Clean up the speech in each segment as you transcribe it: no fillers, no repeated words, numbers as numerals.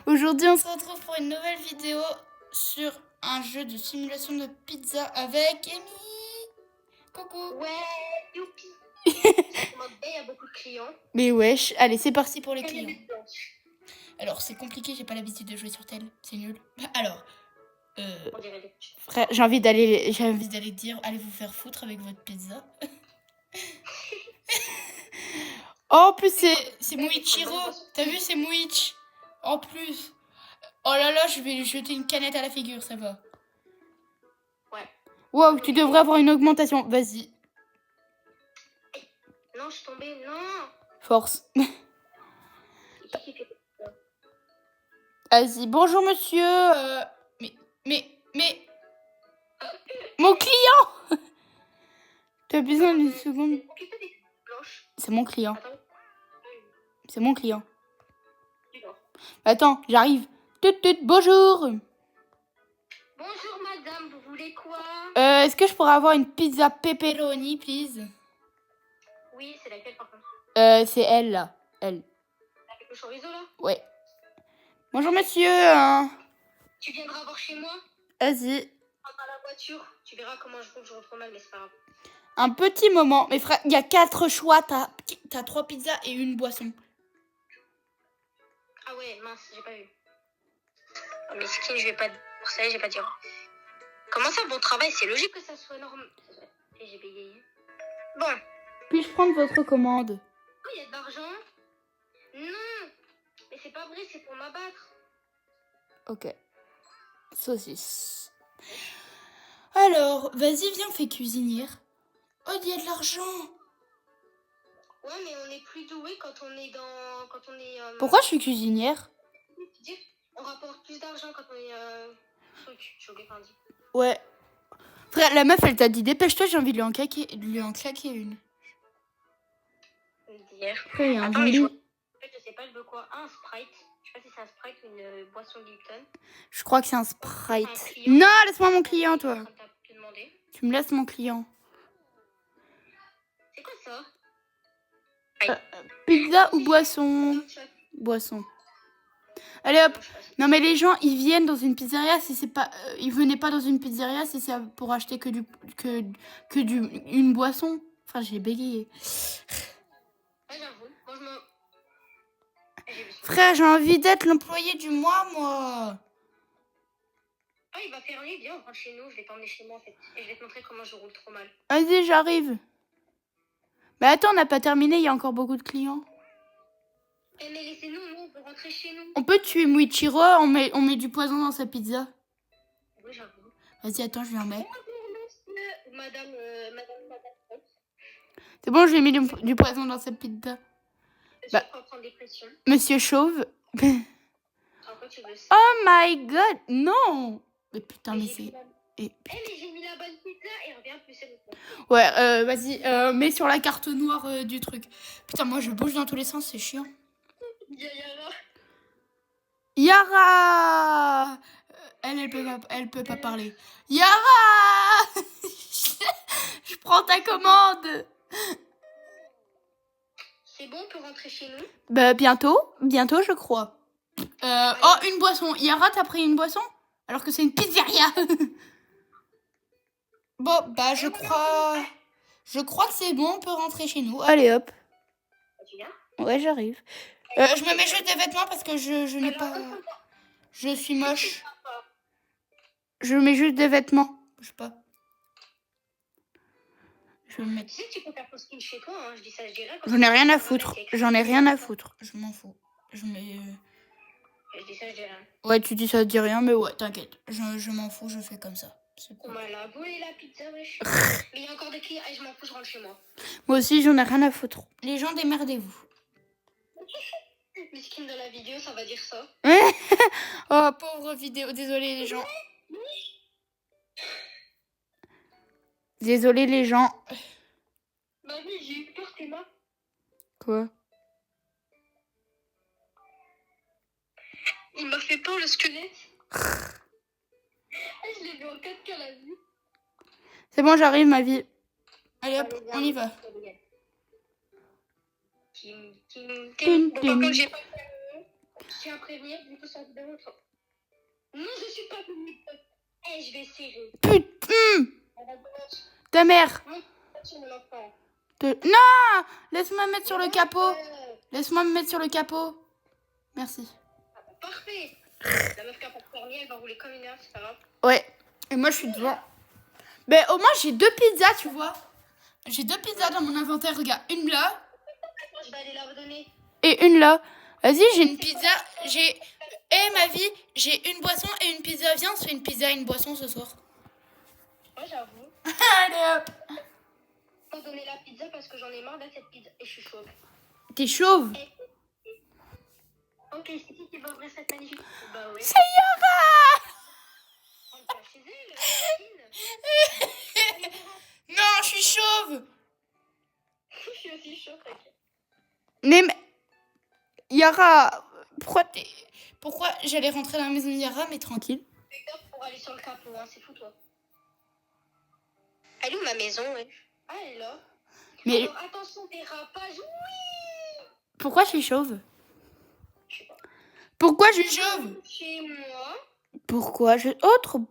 Aujourd'hui, on se retrouve pour une nouvelle vidéo sur un jeu de simulation de pizza avec Amy. Coucou. Ouais, youpi. Il y a beaucoup de clients. Mais wesh, allez, c'est parti pour les clients. Alors, c'est compliqué, j'ai pas l'habitude de jouer sur tel, c'est nul. Alors, frère, j'ai envie d'aller dire, allez vous faire foutre avec votre pizza. Oh, en plus, c'est Muichiro. T'as vu, c'est Muich. En plus. Oh là là, je vais lui jeter une canette à la figure, ça va. Ouais. Wow, tu devrais avoir une augmentation. Vas-y. Non, je suis tombée, non. Force. Vas-y, bonjour monsieur. Mais. Mon client. T'as besoin d'une seconde. C'est mon client. C'est mon client. Attends, j'arrive. Bonjour. Bonjour madame, vous voulez quoi? Est-ce que je pourrais avoir une pizza pepperoni, please? Oui, c'est laquelle par contre? C'est elle là. Elle. Avec le chorizo là? Ouais. Bonjour monsieur. Tu viendras voir chez moi? Vas-y. Dans la voiture. Tu verras comment je roule, je retrouve mal, mais c'est pas grave. Un petit moment. Mais frère, il y a 4 choix. T'as 3 pizzas et une boisson. Ah ouais, mince, j'ai pas vu. Oh, mais skin, je vais pas pour ça, je vais pas dire. Comment ça, bon travail? C'est logique que ça soit normal. Et j'ai bégayé. Bon. Puis-je prendre votre commande? Oh, il y a de l'argent? Non. Mais c'est pas vrai, c'est pour m'abattre. Ok. Saucisse. Alors, vas-y, viens, fais cuisinière. Oh, il y a de l'argent. Ouais, mais on est plus doué quand on est dans... Quand on est... Pourquoi je suis cuisinière? On rapporte plus d'argent quand on est... Truc, j'ai oublié qu'on dit. Ouais. Frère, la meuf, elle t'a dit, dépêche-toi, j'ai envie de lui en claquer une. Après, il y a un Julie. En fait, je sais pas, je veux quoi? Ah, un Sprite. Je sais pas si c'est un Sprite ou une boisson Lipton. Je crois que c'est un Sprite. Non, laisse-moi mon client, toi. Tu me laisses mon client. C'est quoi ça? Pizza ou boisson? Boisson. Allez hop. Non mais les gens, ils viennent dans une pizzeria si c'est pas... ils venaient pas dans une pizzeria si c'est pour acheter une boisson. Enfin, j'ai bégayé. Ouais, j'avoue. Moi, je me... Frère, j'ai envie d'être l'employé du mois, moi. Ah, il va faire nuit, viens, on rentre chez nous. Je vais t'emmener chez moi, en fait. Et je vais te montrer comment je roule trop mal. Vas-y, j'arrive. Mais attends, on n'a pas terminé, il y a encore beaucoup de clients. Eh, mais laissez-nous, nous, on peut rentrer chez nous. On peut tuer Muichiro, on met du poison dans sa pizza. Oui, j'avoue. Vas-y, attends, je lui en mets. Madame. C'est bon, je lui ai mis du poison dans sa pizza. Bah, prendre des pressions. Monsieur Chauve. Tu veux ça? Oh my god, non. Mais putain, mais c'est... mais j'ai mis la bonne pizza et reviens plus c'est bon. Ouais, vas-y, mets sur la carte noire du truc. Putain, moi je bouge dans tous les sens, c'est chiant. Yara. Elle peut pas parler. Yara. Je prends ta commande. C'est bon, on peut rentrer chez nous? Bah bientôt je crois. Oh, une boisson. Yara, t'as pris une boisson? Alors que c'est une pizzeria. Bon, bah je crois que c'est bon, on peut rentrer chez nous. Allez hop. Tu viens? Ouais, j'arrive. Je me mets juste des vêtements parce que je n'ai pas... Je suis moche. Je mets juste des vêtements. Je sais pas. Je vais me mettre... Tu sais que tu peux faire ton skin chez toi, hein. Je dis ça, je dirais. J'en ai rien à foutre. J'en ai rien à foutre. Je m'en fous. Je mets... Je dis ça, je dis rien. Ouais, tu dis ça, je dis rien, mais ouais, t'inquiète. Je m'en fous, je fais comme ça. On m'a la volé la pizza, wesh. Mais il y a encore des clients. Allez, je m'en fous, je rentre chez moi. Moi aussi, j'en ai rien à foutre. Les gens, démerdez-vous. Le skin de la vidéo, ça va dire ça. Oh, pauvre vidéo. Désolé, les gens. Désolé, les gens. Bah oui, j'ai eu peur, t'es là. Quoi? Il m'a fait peur, le squelette. Je l'ai vu en 4K, la vue. C'est bon, j'arrive, ma vie. Allez, hop, on y va. tiens à prévenir, du coup, ça de l'autre. Non, je suis pas venue. Eh, je vais serrer. Putain. Ta mère. Non, laisse-moi me mettre sur le capot. Laisse-moi me mettre sur le capot. Merci. Ah, bah, parfait. La meuf qui a pas de permis, elle va rouler comme une heure, c'est pas grave. Ouais. Et moi, je suis devant. Mais au moins, j'ai 2 pizzas, tu vois. J'ai 2 pizzas dans mon inventaire. Regarde, une là. Je vais aller la redonner. Et une là. Vas-y, j'ai une pizza. J'ai... Eh, ma vie, j'ai une boisson et une pizza. Viens, on se fait une pizza et une boisson ce soir. Moi, j'avoue. Allez, hop. Je vais donner la pizza parce que j'en ai marre de cette pizza. Et je suis chauve. T'es chauve. Ok, c'est qui va ouvrir cette magnifique? Bah oui. C'est Yara. On va chez elle. Non, je suis chauve. Je suis aussi chauve, t'inquiète. Mais Yara, pourquoi j'allais rentrer dans la maison de Yara, mais tranquille. Fais gaffe pour aller sur le capot, hein, c'est fou toi. Elle est où ma maison, ouais? Ah, elle est là. Mais alors, attention, dérapage. Oui. pourquoi je suis chauve? Je sais pas. Pourquoi je suis chauve? Chez moi. Pourquoi je... Oh, trop beau.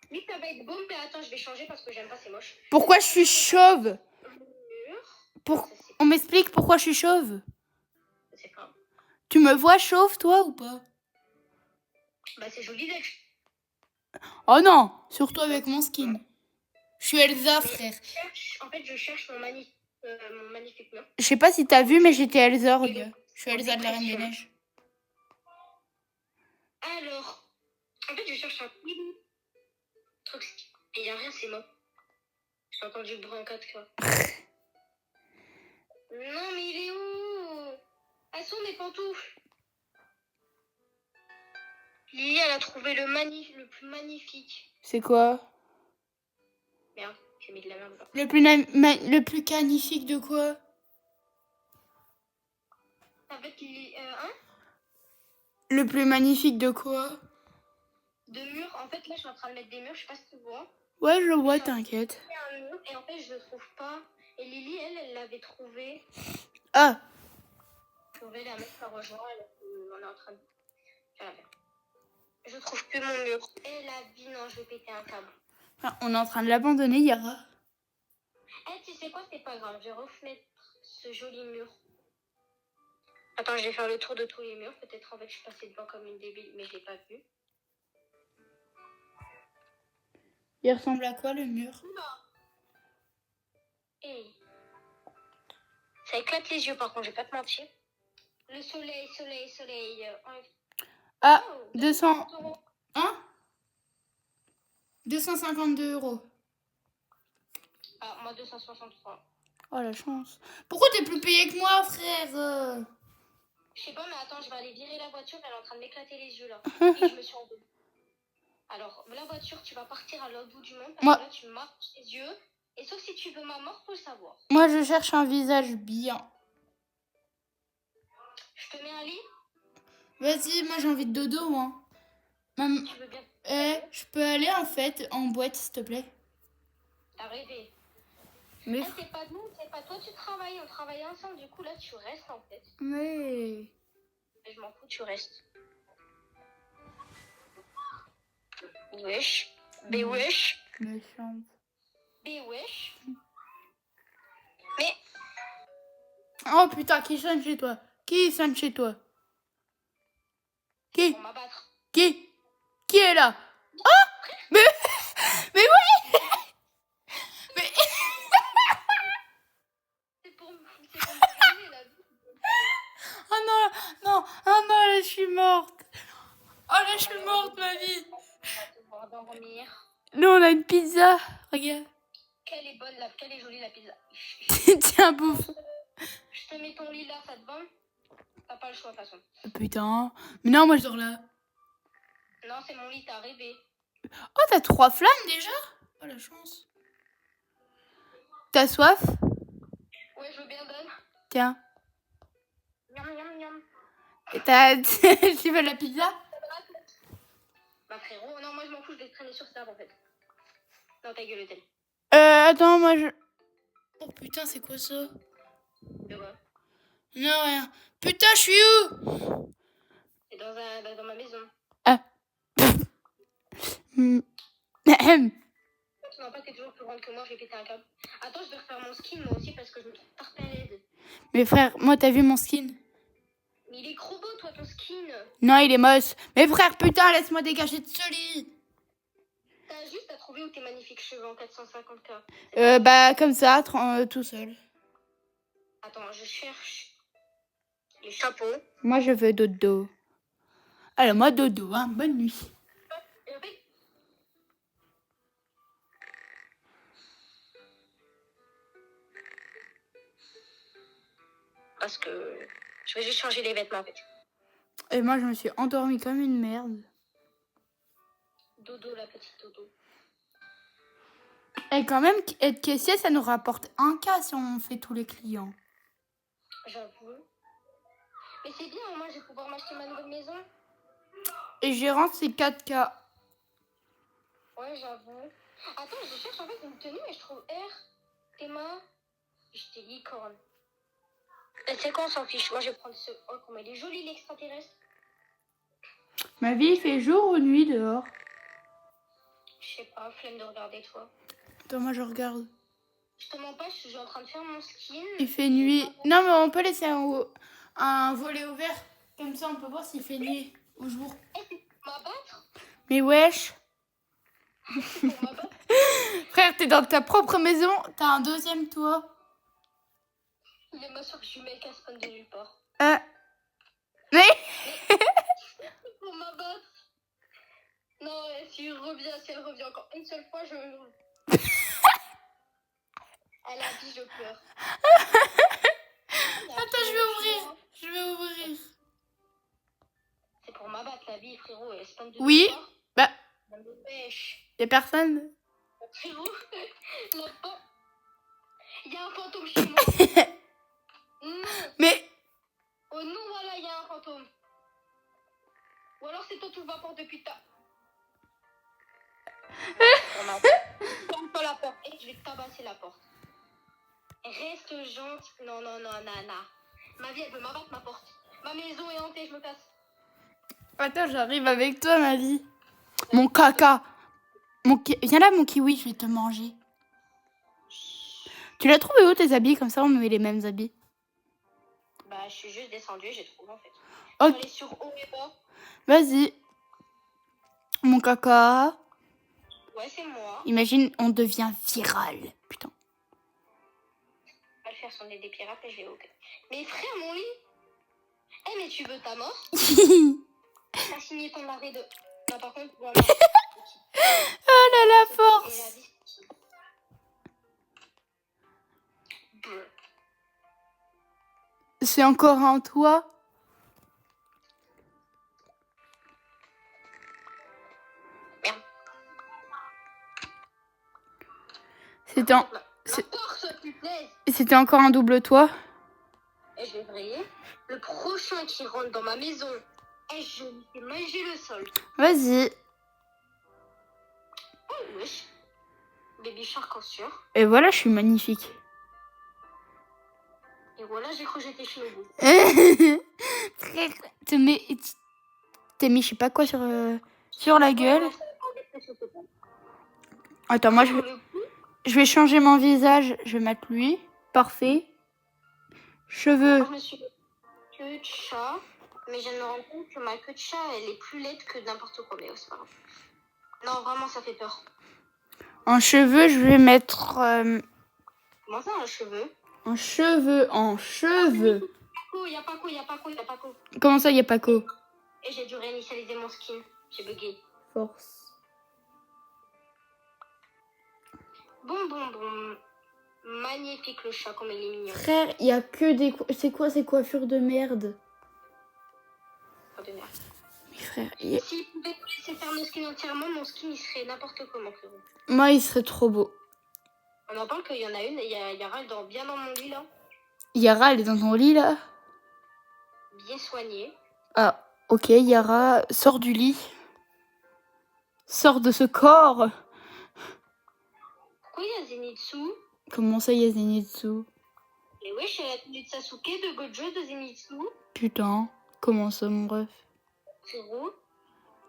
Oui, ça va être bon, mais attends, je vais changer parce que j'aime pas, c'est moche. Pourquoi je suis chauve? Mur. On m'explique pourquoi je suis chauve? Je sais pas. Tu me vois chauve, toi, ou pas? Bah, c'est joli d'être. Oh non, surtout avec mon skin. Je suis Elsa, frère. En fait, je cherche mon magnifique mur. Je sais pas si t'as vu, mais j'étais Elsa, regarde. Je suis Elsa de la Reine des Neiges. Alors, en fait, je cherche un truc. Et il n'y a rien, c'est mort. J'ai entendu le bruit en 4 fois. Non, mais il est où? Elles sont mes pantoufles. Lily, elle a trouvé le plus magnifique. C'est quoi? Merde, j'ai mis de la merde. Le plus magnifique de quoi? Avec Lily, hein? Le plus magnifique de quoi? De murs. En fait, là, je suis en train de mettre des murs. Je sais pas si tu vois. Ouais, je vois, t'inquiète. Un mur, et en fait, je le trouve pas. Et Lily, elle l'avait trouvé. Ah. Trouver la meuf à rejoindre. On est en train de faire la merde. Je trouve plus mon mur. Et la vie, non, je vais péter un câble. Ah, on est en train de l'abandonner, Yara. Eh, tu sais quoi, c'est pas grave. Je vais remettre ce joli mur. Attends, je vais faire le tour de tous les murs. Peut-être en fait, je suis passée devant comme une débile, mais je l'ai pas vu. Il ressemble à quoi, le mur? Hey. Ça éclate les yeux, par contre, je vais pas te mentir. Le soleil, soleil, soleil. Ah, Oh, 200... Hein? 252 €. Ah, moi 263. Oh, la chance. Pourquoi t'es plus payé que moi, frère? Je sais pas, mais attends, je vais aller virer la voiture. Elle est en train de m'éclater les yeux, là. Et je me suis envolée. Alors, la voiture, tu vas partir à l'autre bout du monde. Parce que là, tu marches les yeux. Et sauf si tu veux ma mort, faut le savoir. Moi, je cherche un visage bien. Je te mets un lit? Vas-y, moi, j'ai envie de dodo, hein. Tu veux bien? Je peux aller, en fait, en boîte, s'il te plaît? T'as rêvé. Mais... c'est pas nous, c'est pas toi, tu travailles. On travaille ensemble, du coup, là, tu restes, en fait. Mais... Je m'en fous, tu restes. Wesh. Mais wesh. Méchante. Mais wesh. Mais... Oh, putain, qui sonne chez toi? Qui sonne chez toi? Qui? On va m'abattre. Qui est là? Oh! Mais oui! Mais... C'est pour me brûler, la vie. Oh non, non, oh non, là, je suis morte. Oh là, je suis morte, ma vie. On va devoir dormir. Nous, on a une pizza. Regarde. Quelle est bonne, quelle est jolie la pizza. Tiens, bouffe. Je te mets ton lit là, ça te va? T'as pas le choix, de toute façon. Putain. Mais non, moi, je dors là. Non, c'est mon lit, t'as rêvé. Oh, t'as 3 flammes déjà? Oh, la chance. T'as soif? Ouais, je veux bien donne. Tiens. Miam, miam, miam. Tu veux la pizza? Bah frérot, non, moi je m'en fous, je vais te traîner sur ça en fait. Non, ta gueule, telle. Attends, moi je... Oh putain, c'est quoi ça? De quoi? Non, rien. Putain, je suis où? C'est dans ma maison. Ah. Non, pas que t'es toujours plus grande que moi, je vais péter un câble. Attends, je vais refaire mon skin moi aussi parce que je me trouve tarpalède. Mais frère, moi, t'as vu mon skin? Mais il est trop beau, toi, ton skin. Non, il est moche. Mais frère, putain, laisse-moi dégager de ce lit. T'as juste à trouver où tes magnifiques cheveux en 450K. Bah, comme ça, tout seul. Attends, je cherche les chapeaux. Moi, je veux dodo. Alors, moi, dodo, hein. Bonne nuit. Parce que je vais juste changer les vêtements, en fait. Et moi, je me suis endormie comme une merde. Dodo, la petite dodo. Et quand même, être caissier, ça nous rapporte 1K si on fait tous les clients. J'avoue. Mais c'est bien, moi, je vais pouvoir m'acheter ma nouvelle maison. Et gérant, c'est 4K. Ouais, j'avoue. Attends, je cherche en fait une tenue et je trouve R, Théma, j'étais licorne. Et c'est quoi, on s'en fiche. Moi, je vais prendre ce... Oh, comment il est joli, l'extraterrestre. Ma vie, il fait jour ou nuit dehors? Je sais pas, flemme de regarder, toi. Attends, moi, je regarde. Je te mens pas, je suis en train de faire mon skin. Il fait nuit. Non, mais on peut laisser un volet ouvert. Comme ça, on peut voir s'il fait nuit ou jour. M'abattre? Mais wesh. Pour m'abattre? Frère, t'es dans ta propre maison. T'as un deuxième toit. Il est ma soeur jumelle qui spawn de nulle part. Mais Pour m'abattre? Non, si elle revient encore une seule fois, je... Elle a dit, je pleure. Attends, je vais ouvrir. C'est pour m'abattre la vie, frérot. Elle spawn de Oui, nulle part. bah, Ça me pêche. y'a personne. Frérot, là-bas, il y a un fantôme chez moi. Non. Mais Oh non, voilà, il y a un fantôme. Ou alors c'est toi tout va porte depuis ta... Ferme pas la porte. Et je vais tabasser la porte. Reste gentil. Non, nana. Ma vie, elle veut m'abattre ma porte. Ma maison est hantée, je me casse. attends, j'arrive avec toi, ma vie. Mon caca. Viens là, mon kiwi, je vais te manger. Tu l'as trouvé où tes habits? Comme ça, on met les mêmes habits. Bah, je suis juste descendue et j'ai trouvé en fait. Ok. Je suis allée sur haut et bas. Vas-y. Mon caca. Ouais, c'est moi. Imagine, on devient viral. Putain. On va le faire sonner des pirates et je vais au... Mais frère, mon lit. Eh, mais tu veux ta mort? T'as signé ton arrêt de... Non, par contre, voilà. Oh là la force. C'est encore un toit. Merde. C'était encore un double toit. Et je vais vrayer. Le prochain qui rentre dans ma maison, et je lui fais manger le sol. Vas-y. Oh wesh. Baby shark en sûr. Et voilà, je suis magnifique. Et voilà, j'ai cru que j'étais chez vous. Frère, t'es mis je sais pas quoi sur la gueule. Attends, moi je vais changer mon visage. Je vais mettre lui. Parfait. Cheveux. Moi, je me suis queue de chat. Mais je me rends compte que ma queue de chat, elle est plus laide que n'importe quoi. Mais c'est pas grave. Non, vraiment, ça fait peur. En cheveux, je vais mettre... Comment ça, un cheveu? En cheveux. Il y a pas co. Comment ça, il y a pas co? Et j'ai dû réinitialiser mon skin. J'ai bugué. Force. Bon. Magnifique le chat, comme il est mignon. Frère, il y a que des... C'est quoi ces coiffures de merde? Pas de merde. Mais frère, Si vous pouvez laisser faire le skin entièrement, mon skin, il serait n'importe comment, frérot. Moi, il serait trop beau. On en parle qu'il y en a une, et Yara, elle dort bien dans mon lit, là. Yara, elle est dans ton lit, là? Bien soignée. Ah, ok, Yara, sors du lit. Sors de ce corps. Pourquoi il y a Zenitsu? Comment ça, il y a Zenitsu? Mais wesh, c'est la tenue de Sasuke, de Gojo, de Zenitsu. Putain, comment ça, mon ref? Frérot.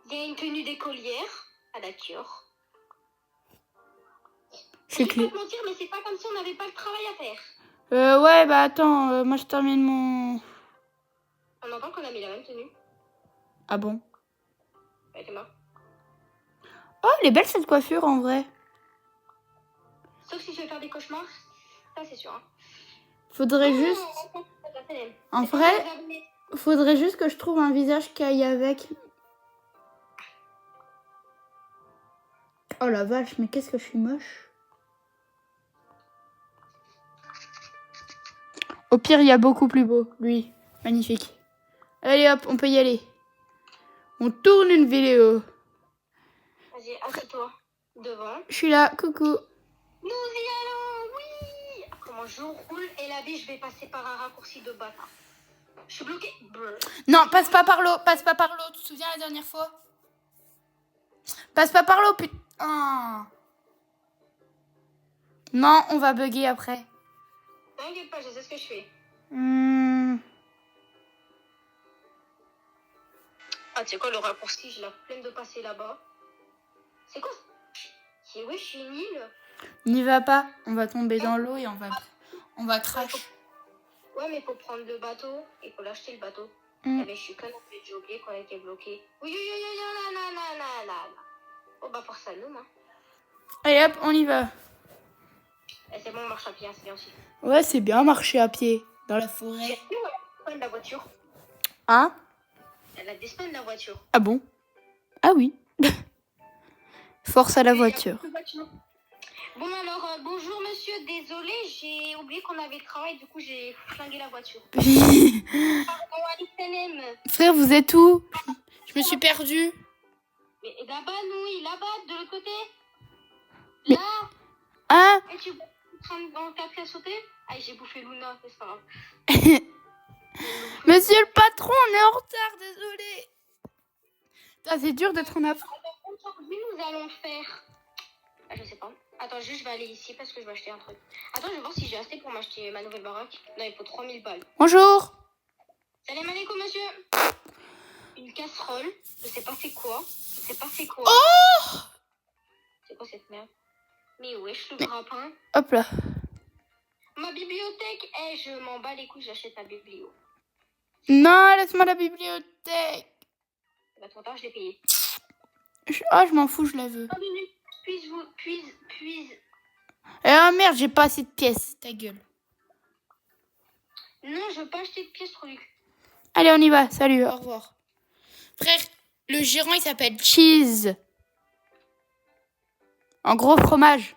Il y a une tenue d'écolière. Ah d'accord. Je vais pas te mentir, mais c'est pas comme si on n'avait pas le travail à faire. Ouais, bah attends, moi je termine mon... On entend qu'on a mis la même tenue. Ah bon? Ouais, t'es mort. Oh, elle est belle cette coiffure en vrai. Sauf si tu veux faire des cauchemars. Ça, c'est sûr. Hein. Faudrait juste... En vrai, faudrait juste que je trouve un visage qui aille avec. Oh la vache, mais qu'est-ce que je suis moche. Au pire, il y a beaucoup plus beau, lui. Magnifique. Allez hop, on peut y aller. On tourne une vidéo. Vas-y, assieds-toi devant. Je suis là, coucou. Nous y allons, oui. Comment je roule et la vie, je vais passer par un raccourci de bâtard. Je suis bloquée. Brr. Non, passe pas par l'eau, passe pas par l'eau. Tu te souviens la dernière fois? Passe pas par l'eau, putain. Oh. Non, on va bugger après. T'inquiète pas, je sais ce que je fais. Ah, tu sais quoi, le raccourci, je la flemme de passer là-bas. C'est quoi? C'est ouais, je suis nulle. N'y va pas, on va tomber dans l'eau et on va crash. Ouais, mais pour prendre le bateau, il faut l'acheter le bateau. Eh ben, je suis conne, en fait, j'ai oublié qu'on était bloqué. Oui, là. Oh, bah, pour ça, nous, hein. Allez hop, on y va. Eh, c'est bon, on marche à pied, c'est bien aussi. Ouais, c'est bien marcher à pied dans la forêt. Elle a la voiture. Hein? Elle a despawn la voiture. Ah bon? Ah oui. Force à la voiture. Bon alors, bonjour monsieur, désolé, j'ai oublié qu'on avait le travail, du coup j'ai flingué la voiture. Pardon, Alice. Frère, vous êtes où? Je me suis perdue. Mais là-bas, nous, là-bas, de l'autre côté. Mais... Là. Hein? Et tu es en train de sauter? Ah, j'ai bouffé Luna, c'est pas grave. Monsieur le patron, on est en retard, désolé. C'est dur d'être en avance. Aujourd'hui, nous allons faire... Ah, je sais pas. Attends, juste, je vais aller ici parce que je vais acheter un truc. Attends, je vais voir si j'ai assez pour m'acheter ma nouvelle baraque. Non, il faut 3000 balles. Bonjour. Salam alaikum, monsieur. Une casserole. Je sais pas c'est quoi. Oh! C'est quoi cette merde? Mais wesh, le grappin. Hop là. Ma bibliothèque. Eh, je m'en bats les couilles, j'achète ma biblio. Non, laisse-moi la bibliothèque. Bah, trop tard, je l'ai payé. Je m'en fous, je la veux. Puis... Ah merde, j'ai pas assez de pièces. Ta gueule. Non, je veux pas acheter de pièces, trop du cul. Allez, on y va. Salut, au revoir. Frère, le gérant, il s'appelle Cheese. En gros, fromage.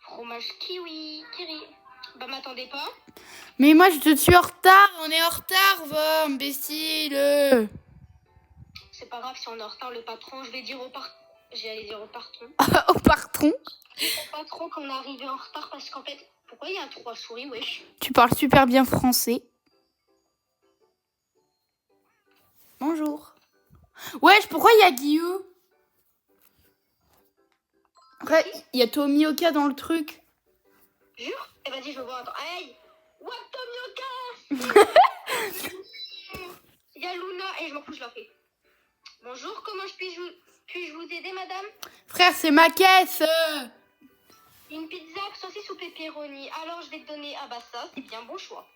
Fromage kiwi. Bah, m'attendez pas. Mais moi, je te suis en retard. On est en retard, va, imbécile. C'est pas grave si on est en retard, le patron. Je vais dire au patron. J'allais dire au patron. Au patron? Au patron qu'on est arrivé en retard parce qu'en fait... Pourquoi il y a 3 souris, wesh? Tu parles super bien français. Bonjour. Wesh, pourquoi il y a Guillaume? Après, il y a Tomioka dans le truc. Jure? Eh vas-y, je veux voir. Attends. Aïe! What Tomioka? Il y a Luna et je m'en fous, je la fais. Bonjour, comment puis-je vous aider, madame? Frère, c'est ma caisse. Une pizza, saucisse ou pepperoni? Alors, je vais te donner... Ah bah ça, c'est bien bon choix.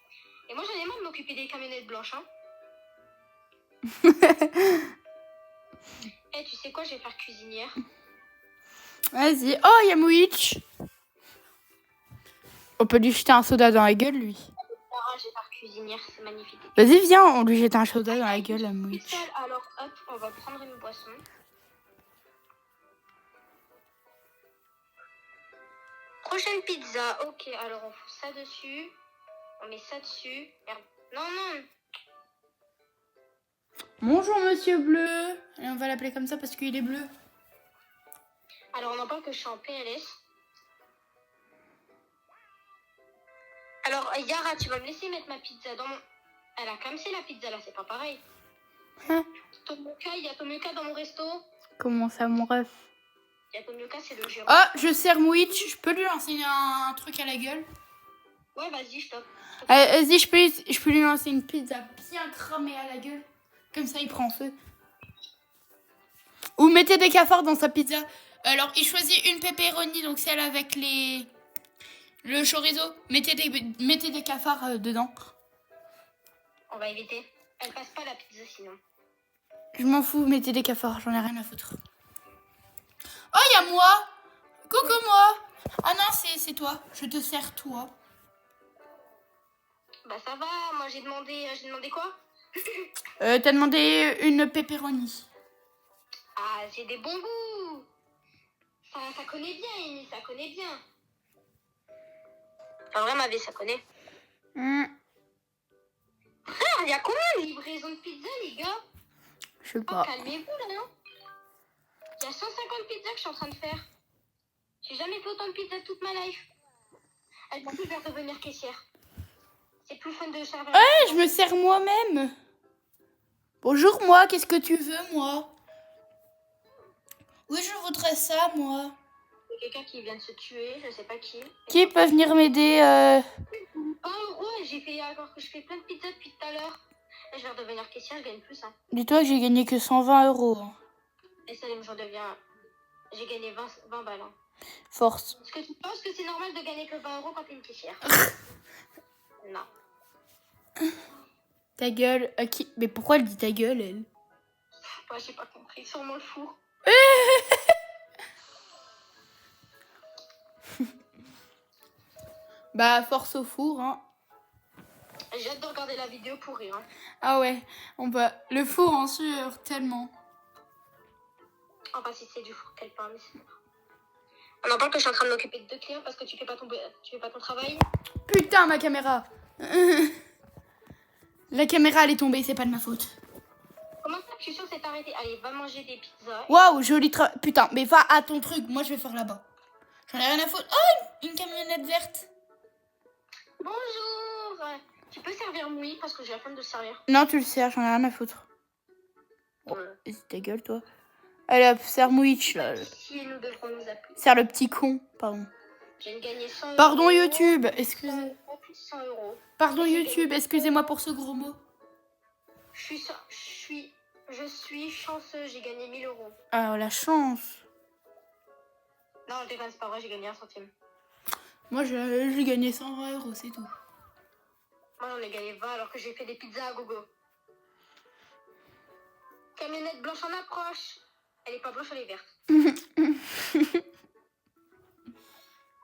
Et moi, j'en ai marre de m'occuper des camionnettes blanches, hein. Eh, tu sais quoi, je vais faire cuisinière. Vas-y. Oh, Yamouich. On peut lui jeter un soda dans la gueule, lui. Ah, je vais faire cuisinière, c'est magnifique. Vas-y, viens, on lui jette un soda dans la gueule, Yamouich. Alors, hop, on va prendre une boisson. Prochaine pizza. Ok, alors on fout ça dessus. On met ça dessus. Merde. Non. Bonjour, monsieur bleu. Allez, on va l'appeler comme ça parce qu'il est bleu. Alors, on en parle que je suis en PLS. Alors, Yara, tu vas me laisser mettre ma pizza dans mon... Elle a clamsé la pizza, là, c'est pas pareil. Hein? Tomioka, il y a Tomioka dans mon resto. Comment ça, mon ref? Yatomioka, c'est le géant. Ah, je sers Mwitch. Je peux lui lancer un truc à la gueule? Ouais, vas-y, je t'offre. Vas-y, je peux lui lancer une pizza bien cramée à la gueule. Comme ça, il prend feu. Ou mettez des cafards dans sa pizza. Alors, il choisit une pepperoni, donc celle avec le chorizo. Mettez des cafards dedans. On va éviter. Elle passe pas la pizza sinon. Je m'en fous, mettez des cafards, j'en ai rien à foutre. Oh, il y a moi. Coucou moi. Ah non, c'est toi. Je te sers toi. Bah ça va, moi j'ai demandé quoi? T'as demandé une pepperoni. Ah, j'ai des bons goûts. Ça connaît bien, Amy, ça connaît bien. Enfin, vrai, ma vie, ça connaît. Frère, il y a combien de livraisons de pizza, les gars? Je sais pas. Calmez-vous, là, non? Il y a 150 pizzas que je suis en train de faire. J'ai jamais fait autant de pizzas toute ma life. Elle m'a dit, je vais redevenir caissière. C'est plus fun de servir. Ouais, je me sers moi-même. Bonjour, moi, qu'est-ce que tu veux, moi? Oui, je voudrais ça, moi. Il y a quelqu'un qui vient de se tuer, je sais pas qui. Qui peut venir m'aider 1 euro, j'ai fait encore que je fais plein de pizzas depuis tout à l'heure. Et je vais redevenir caissière, je gagne plus, hein. Dis-toi que j'ai gagné que 120 €. Et ça, je redeviens... J'ai gagné 20 balles, hein. Force. Est-ce que tu penses que c'est normal de gagner que 20 € quand t'es une caissière? Non. Ta gueule. Qui... Mais pourquoi elle dit ta gueule, elle? Moi, j'ai pas compris. Sûrement le four. Bah, force au four, hein. J'ai hâte de regarder la vidéo pour rire, hein. Ah ouais, on peut... Le four en sueur, tellement. Enfin, si c'est du four qu'elle parle, mais c'est pas grave. On en parle que je suis en train de m'occuper de 2 clients parce que tu fais pas ton travail. Putain, ma caméra. La caméra, elle est tombée, c'est pas de ma faute. Comment ça, je suis sûre que c'est arrêté? Allez, va manger des pizzas. Waouh, joli travail. Putain, mais va à ton truc, moi je vais faire là-bas. J'en ai rien à foutre. Oh, une camionnette verte. Bonjour. Tu peux servir Moui parce que j'ai la flemme de le servir. Non, tu le sers, j'en ai rien à foutre. Oh, c'est ta gueule, toi. Allez hop, sers Mwitch, là. Si nous devrons nous appeler. Sers le petit con, pardon. J'ai gagné 100 €. Pardon YouTube, excusez. 100 €. Pardon YouTube, excusez-moi pour ce gros mot. Je suis chanceuse, j'ai gagné 1000 €. Ah, la chance. Non, je déconne, c'est pas vrai, j'ai gagné 1 centime. Moi, j'ai gagné 120 €, c'est tout. Moi, j'en ai gagné 20 alors que j'ai fait des pizzas à gogo. Camionnette blanche en approche. Elle est pas blanche, elle est verte.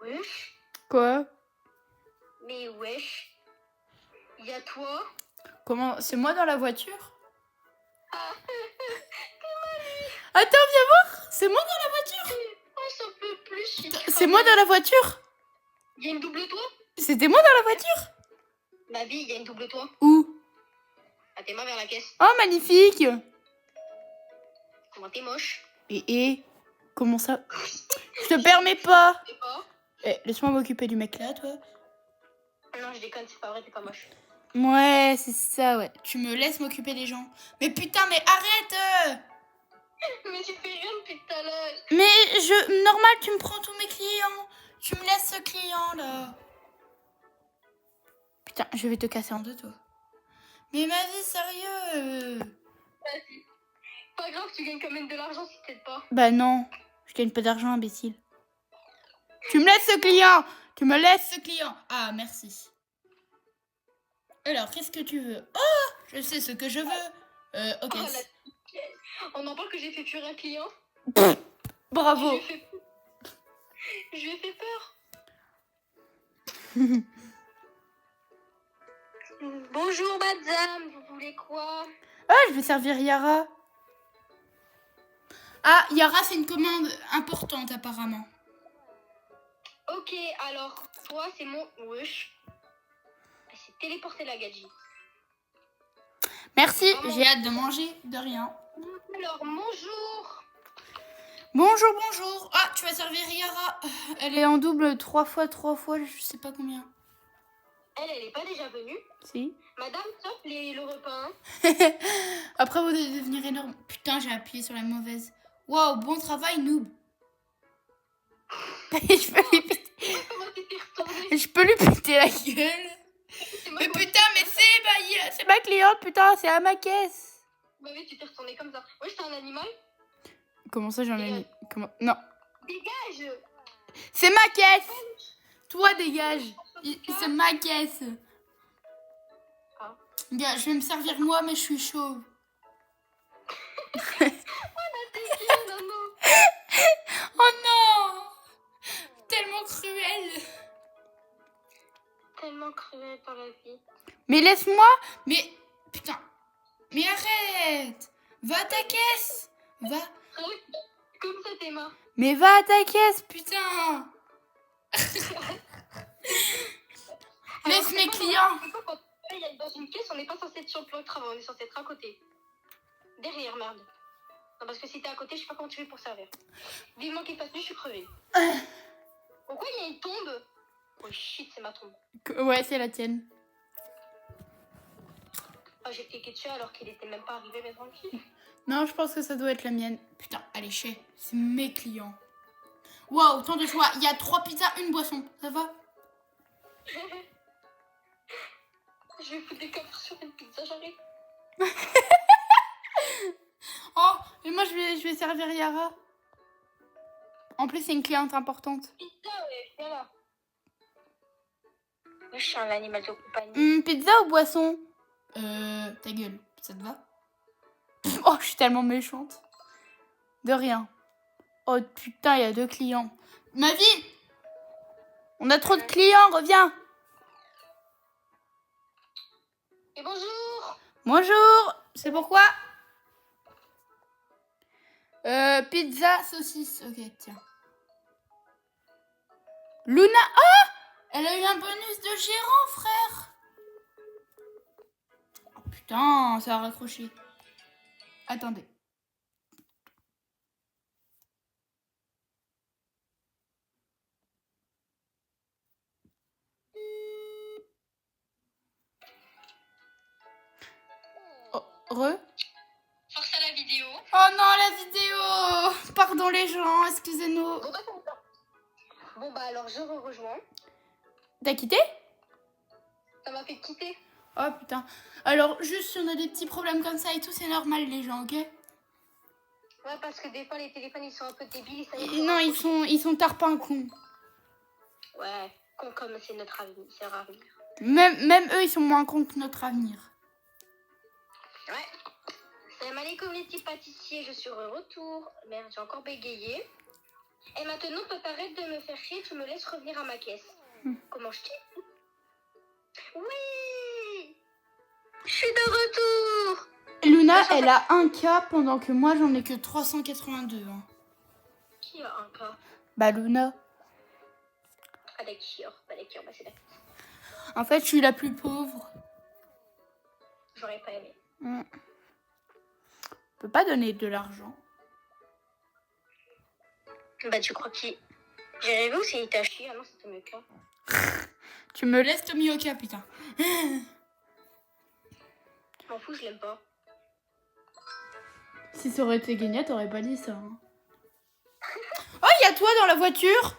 Wesh. Quoi? Mais wesh. Il y a toi. Comment? C'est moi dans la voiture? Ah, Attends, viens voir. C'est moi dans la voiture. on s'en peut plus. C'est moi dans la voiture. Il y a une double toi? C'était moi dans la voiture. Ma vie, il y a une double toi. Où? Ah, t'es main vers la caisse. Oh, magnifique. Comment t'es moche? Comment ça? Je te permets pas. T'es pas? Laisse-moi m'occuper du mec là, toi. Non, je déconne, c'est pas vrai, t'es pas moche. Ouais, c'est ça, ouais. Tu me laisses m'occuper des gens. Mais putain, mais arrête. Mais tu fais rien depuis tout à l'heure. Mais normal, tu me prends tous mes clients. Tu me laisses ce client là. Putain, je vais te casser en deux, toi. Mais ma vie, sérieux. Vas-y. Pas grave, tu gagnes quand même de l'argent si t'aides pas. Bah non, je gagne pas d'argent, imbécile. Tu me laisses ce client. Tu me laisses ce client. Ah, merci. Alors, qu'est-ce que tu veux? Oh, je sais ce que je veux. Ok. Oh, on en parle que j'ai fait fuir un client. Bravo. Je lui ai fait peur. Bonjour madame, vous voulez quoi? Ah, je vais servir Yara. Ah, Yara, c'est une commande importante apparemment. Ok, alors, toi, c'est mon... Wesh. Elle s'est téléportée la gadji. Merci, j'ai hâte de manger, de rien. Alors, bonjour. Bonjour, bonjour. Ah, tu vas servir Yara. Elle est en double 3 fois, je sais pas combien. Elle est pas déjà venue? Si. Madame, top le repas. Après, vous devez devenir énorme. Putain, j'ai appuyé sur la mauvaise. Waouh, bon travail, noob. Je peux lui péter... Comment t'étais retournée? Je peux lui péter la gueule. Mais putain, mais c'est ma cliente, putain, c'est à ma caisse. Bah oui, tu t'es retournée comme ça. Ouais, j'étais un animal. Comment ça, j'en ai mis... Comment... Non. Dégage. C'est ma caisse. Toi, dégage. C'est ma caisse. Ah. Gars, je vais me servir moi, mais je suis chauve. Oh non. Tellement cruel. Tellement cruel par la vie. Mais laisse-moi. Mais putain. Mais arrête. Va à ta caisse. Va. Comme ça, t'es mort. Mais va à ta caisse, putain. Laisse mes clients. Quand il y a dans une caisse, on n'est pas censé être sur le plan de travail, on est censé être à côté. Derrière, merde. Non, parce que si t'es à côté, je sais pas comment tu fais pour servir. Vivement qu'il fasse nuit, je suis crevée. Pourquoi il y a une tombe? Oh shit, c'est ma tombe. Ouais, c'est la tienne. Oh, j'ai cliqué dessus alors qu'il était même pas arrivé, mais tranquille. Non, je pense que ça doit être la mienne. Putain, allez, c'est mes clients. Waouh, tant de choix. Il y a 3 pizzas, une boisson. Ça va? Je vais foutre des coffres sur une pizza, j'arrive. Oh, et moi, je vais servir Yara. En plus, c'est une cliente importante. Pizza, ouais, viens là. Moi, je suis un animal de compagnie. Pizza ou boisson? Ta gueule, ça te va? Oh, je suis tellement méchante. De rien. Oh putain, il y a 2 clients. Ma vie! On a trop de clients, reviens! Et bonjour! Bonjour! C'est pourquoi? Pizza, saucisse. Ok, tiens. Luna! Ah! Elle a eu un bonus de gérant, frère! Oh putain, ça a raccroché. Attendez. Oh, Force à la vidéo. Oh non, la vidéo! Pardon les gens, excusez-nous. Bon bah alors je rejoins. T'as quitté? Ça m'a fait quitter. Oh putain. Alors, juste si on a des petits problèmes comme ça et tout, c'est normal les gens, ok? Ouais, parce que des fois les téléphones ils sont un peu débiles. Ça Non, ils sont tarpins cons. Ouais, con comme c'est notre avenir, c'est leur avenir. Même eux, ils sont moins cons que notre avenir. Ouais. Salam alaikum les petits pâtissiers, je suis de retour. Merde, j'ai encore bégayé. Et maintenant, papa, arrête de me faire chier, tu me laisses revenir à ma caisse. Comment je t'ai? Oui! Je suis de retour! Luna, elle a 1K pendant que moi, j'en ai que 382. Hein. Qui a un cas? Bah, Luna. Pas d'accord, bah c'est d'accord. En fait, je suis la plus pauvre. J'aurais pas aimé. On peut pas donner de l'argent. Bah, tu crois qu'il... J'ai rêvé ou c'est Itachi? Ah non, c'était Tomioka. Tu me laisses Tomioka, putain. Je m'en fous, je l'aime pas. Si ça aurait été Genya, t'aurais pas dit ça. Hein. Oh, il y a toi dans la voiture.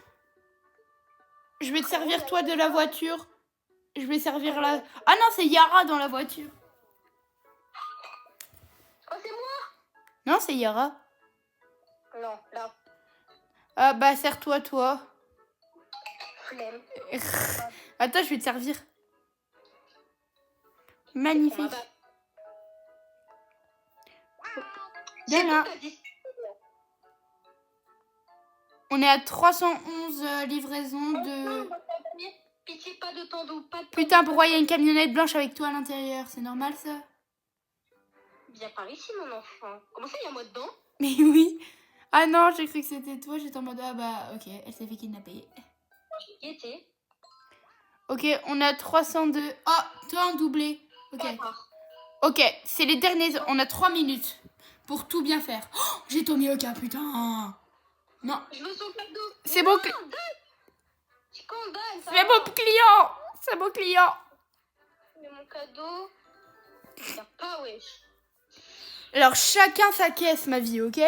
Je vais te servir toi de la voiture. Je vais servir la... Ah non, c'est Yara dans la voiture. Oh, c'est moi? Non, c'est Yara. Non, là. Ah bah, sers-toi, toi. Flemme. Attends, je vais te servir. Magnifique. Viens là. On est à 311 livraisons de... Pitié, pas de temps d'eau, pas de... Putain, pourquoi il y a une camionnette blanche avec toi à l'intérieur? C'est normal, ça? Viens par ici, mon enfant. Comment ça, il y a moi dedans? Mais oui. Ah non, j'ai cru que c'était toi. J'étais en mode, ah bah, ok, elle s'est fait kidnapper. Qui était? Ok, on a 302. Oh, toi en doublé. Ok. Ok, c'est les derniers. On a 3 minutes pour tout bien faire. Oh, j'ai Tomioka, putain. Non. Je veux son cadeau. C'est bon. C'est mon client. C'est mon client. Mais mon cadeau. Y a pas, wesh. Alors, chacun sa caisse, ma vie, ok?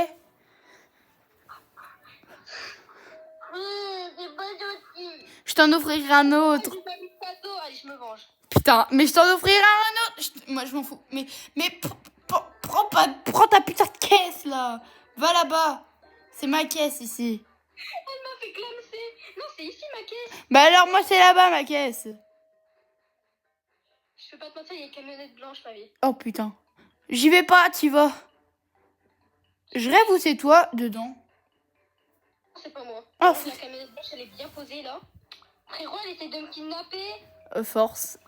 c'est pas gentil. Je t'en offrirai un autre. J'ai pas mis de cadeau. Allez, je me venge. Putain, mais je t'en offrirai un autre. Moi, je m'en fous. Mais prends ta putain de caisse, là. Va là-bas. C'est ma caisse, ici. Elle m'a fait clamser. Non, c'est ici, ma caisse. Bah alors, moi, c'est là-bas, ma caisse. Je peux pas te mentir, il y a une camionnette blanche, ma vie. Oh, putain. J'y vais pas, t'y vas. Je rêve ou c'est toi, dedans? C'est pas moi. Oh, La camionnette blanche, elle est bien posée, là. Frérot, elle essaie de me kidnapper. Force.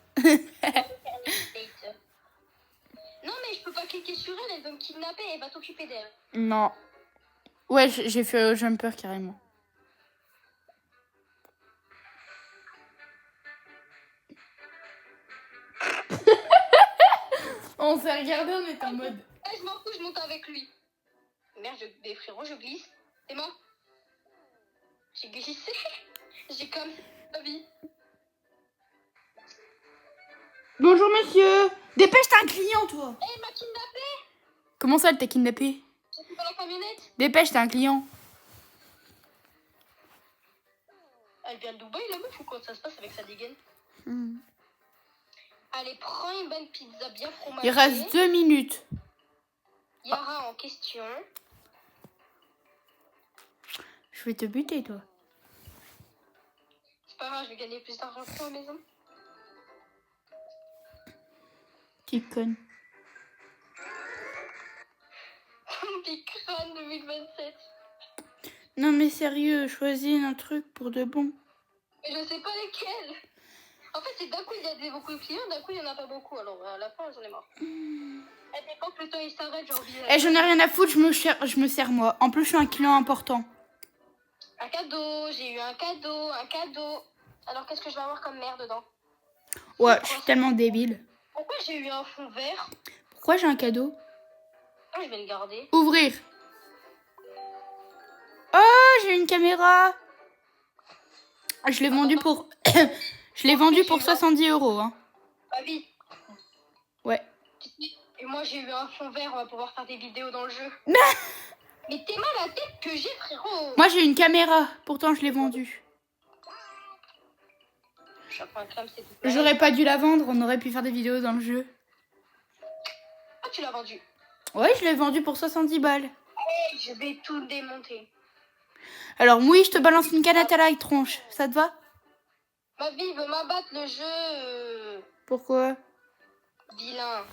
Non, mais je peux pas cliquer sur elle, elle veut me kidnapper, elle va t'occuper d'elle. Non. Ouais, j'ai fait jumper carrément. On s'est regardé, on était en mode. Je m'en fous, je monte avec lui. Merde, des frérots, je glisse. C'est moi. J'ai glissé. J'ai comme ma vie. Bonjour monsieur. Dépêche, t'as un client toi. Elle m'a kidnappé. Comment ça, elle t'a kidnappé? J'étais dans la camionnette. Dépêche, t'as un client. Elle vient de Dubaï, la meuf, ou quoi ça se passe avec sa dégaine? Hmm. Allez, prends une bonne pizza bien fromagée. Il reste 2 minutes. Yara en question. Je vais te buter toi. C'est pas grave, je vais gagner plus d'argent que toi à la maison. Petite conne. Petit crâne 2027. Non mais sérieux, choisis un truc pour de bon. Mais je sais pas lesquels. En fait, c'est d'un coup il y a beaucoup de clients, d'un coup il y en a pas beaucoup. Alors à la fin, j'en ai marre. Elle dépend que le temps il s'arrête, j'ai envie. Eh, j'en ai rien à foutre, je me sers moi. En plus, je suis un client important. Un cadeau, j'ai eu un cadeau. Alors qu'est-ce que je vais avoir comme merde dedans? Ouais, je suis tellement débile. Pourquoi j'ai eu un fond vert? Pourquoi j'ai un cadeau? Ah, je vais le garder. Ouvrir. Oh, j'ai une caméra. Je l'ai vendu pour... je l'ai vendu pour 70 €. Hein. Ah oui. Ouais. Et moi j'ai eu un fond vert, on va pouvoir faire des vidéos dans le jeu. Mais t'es mal à la tête que j'ai, frérot. Moi, j'ai une caméra. Pourtant, je l'ai vendue. J'aurais pas dû la vendre. On aurait pu faire des vidéos dans le jeu. Ah, tu l'as vendue? Ouais, je l'ai vendue pour 70 balles. Hey, je vais tout démonter. Alors, oui, je te balance une canette à la tronche. Ça te va? Ma vie veut m'abattre le jeu. Pourquoi? Vilain.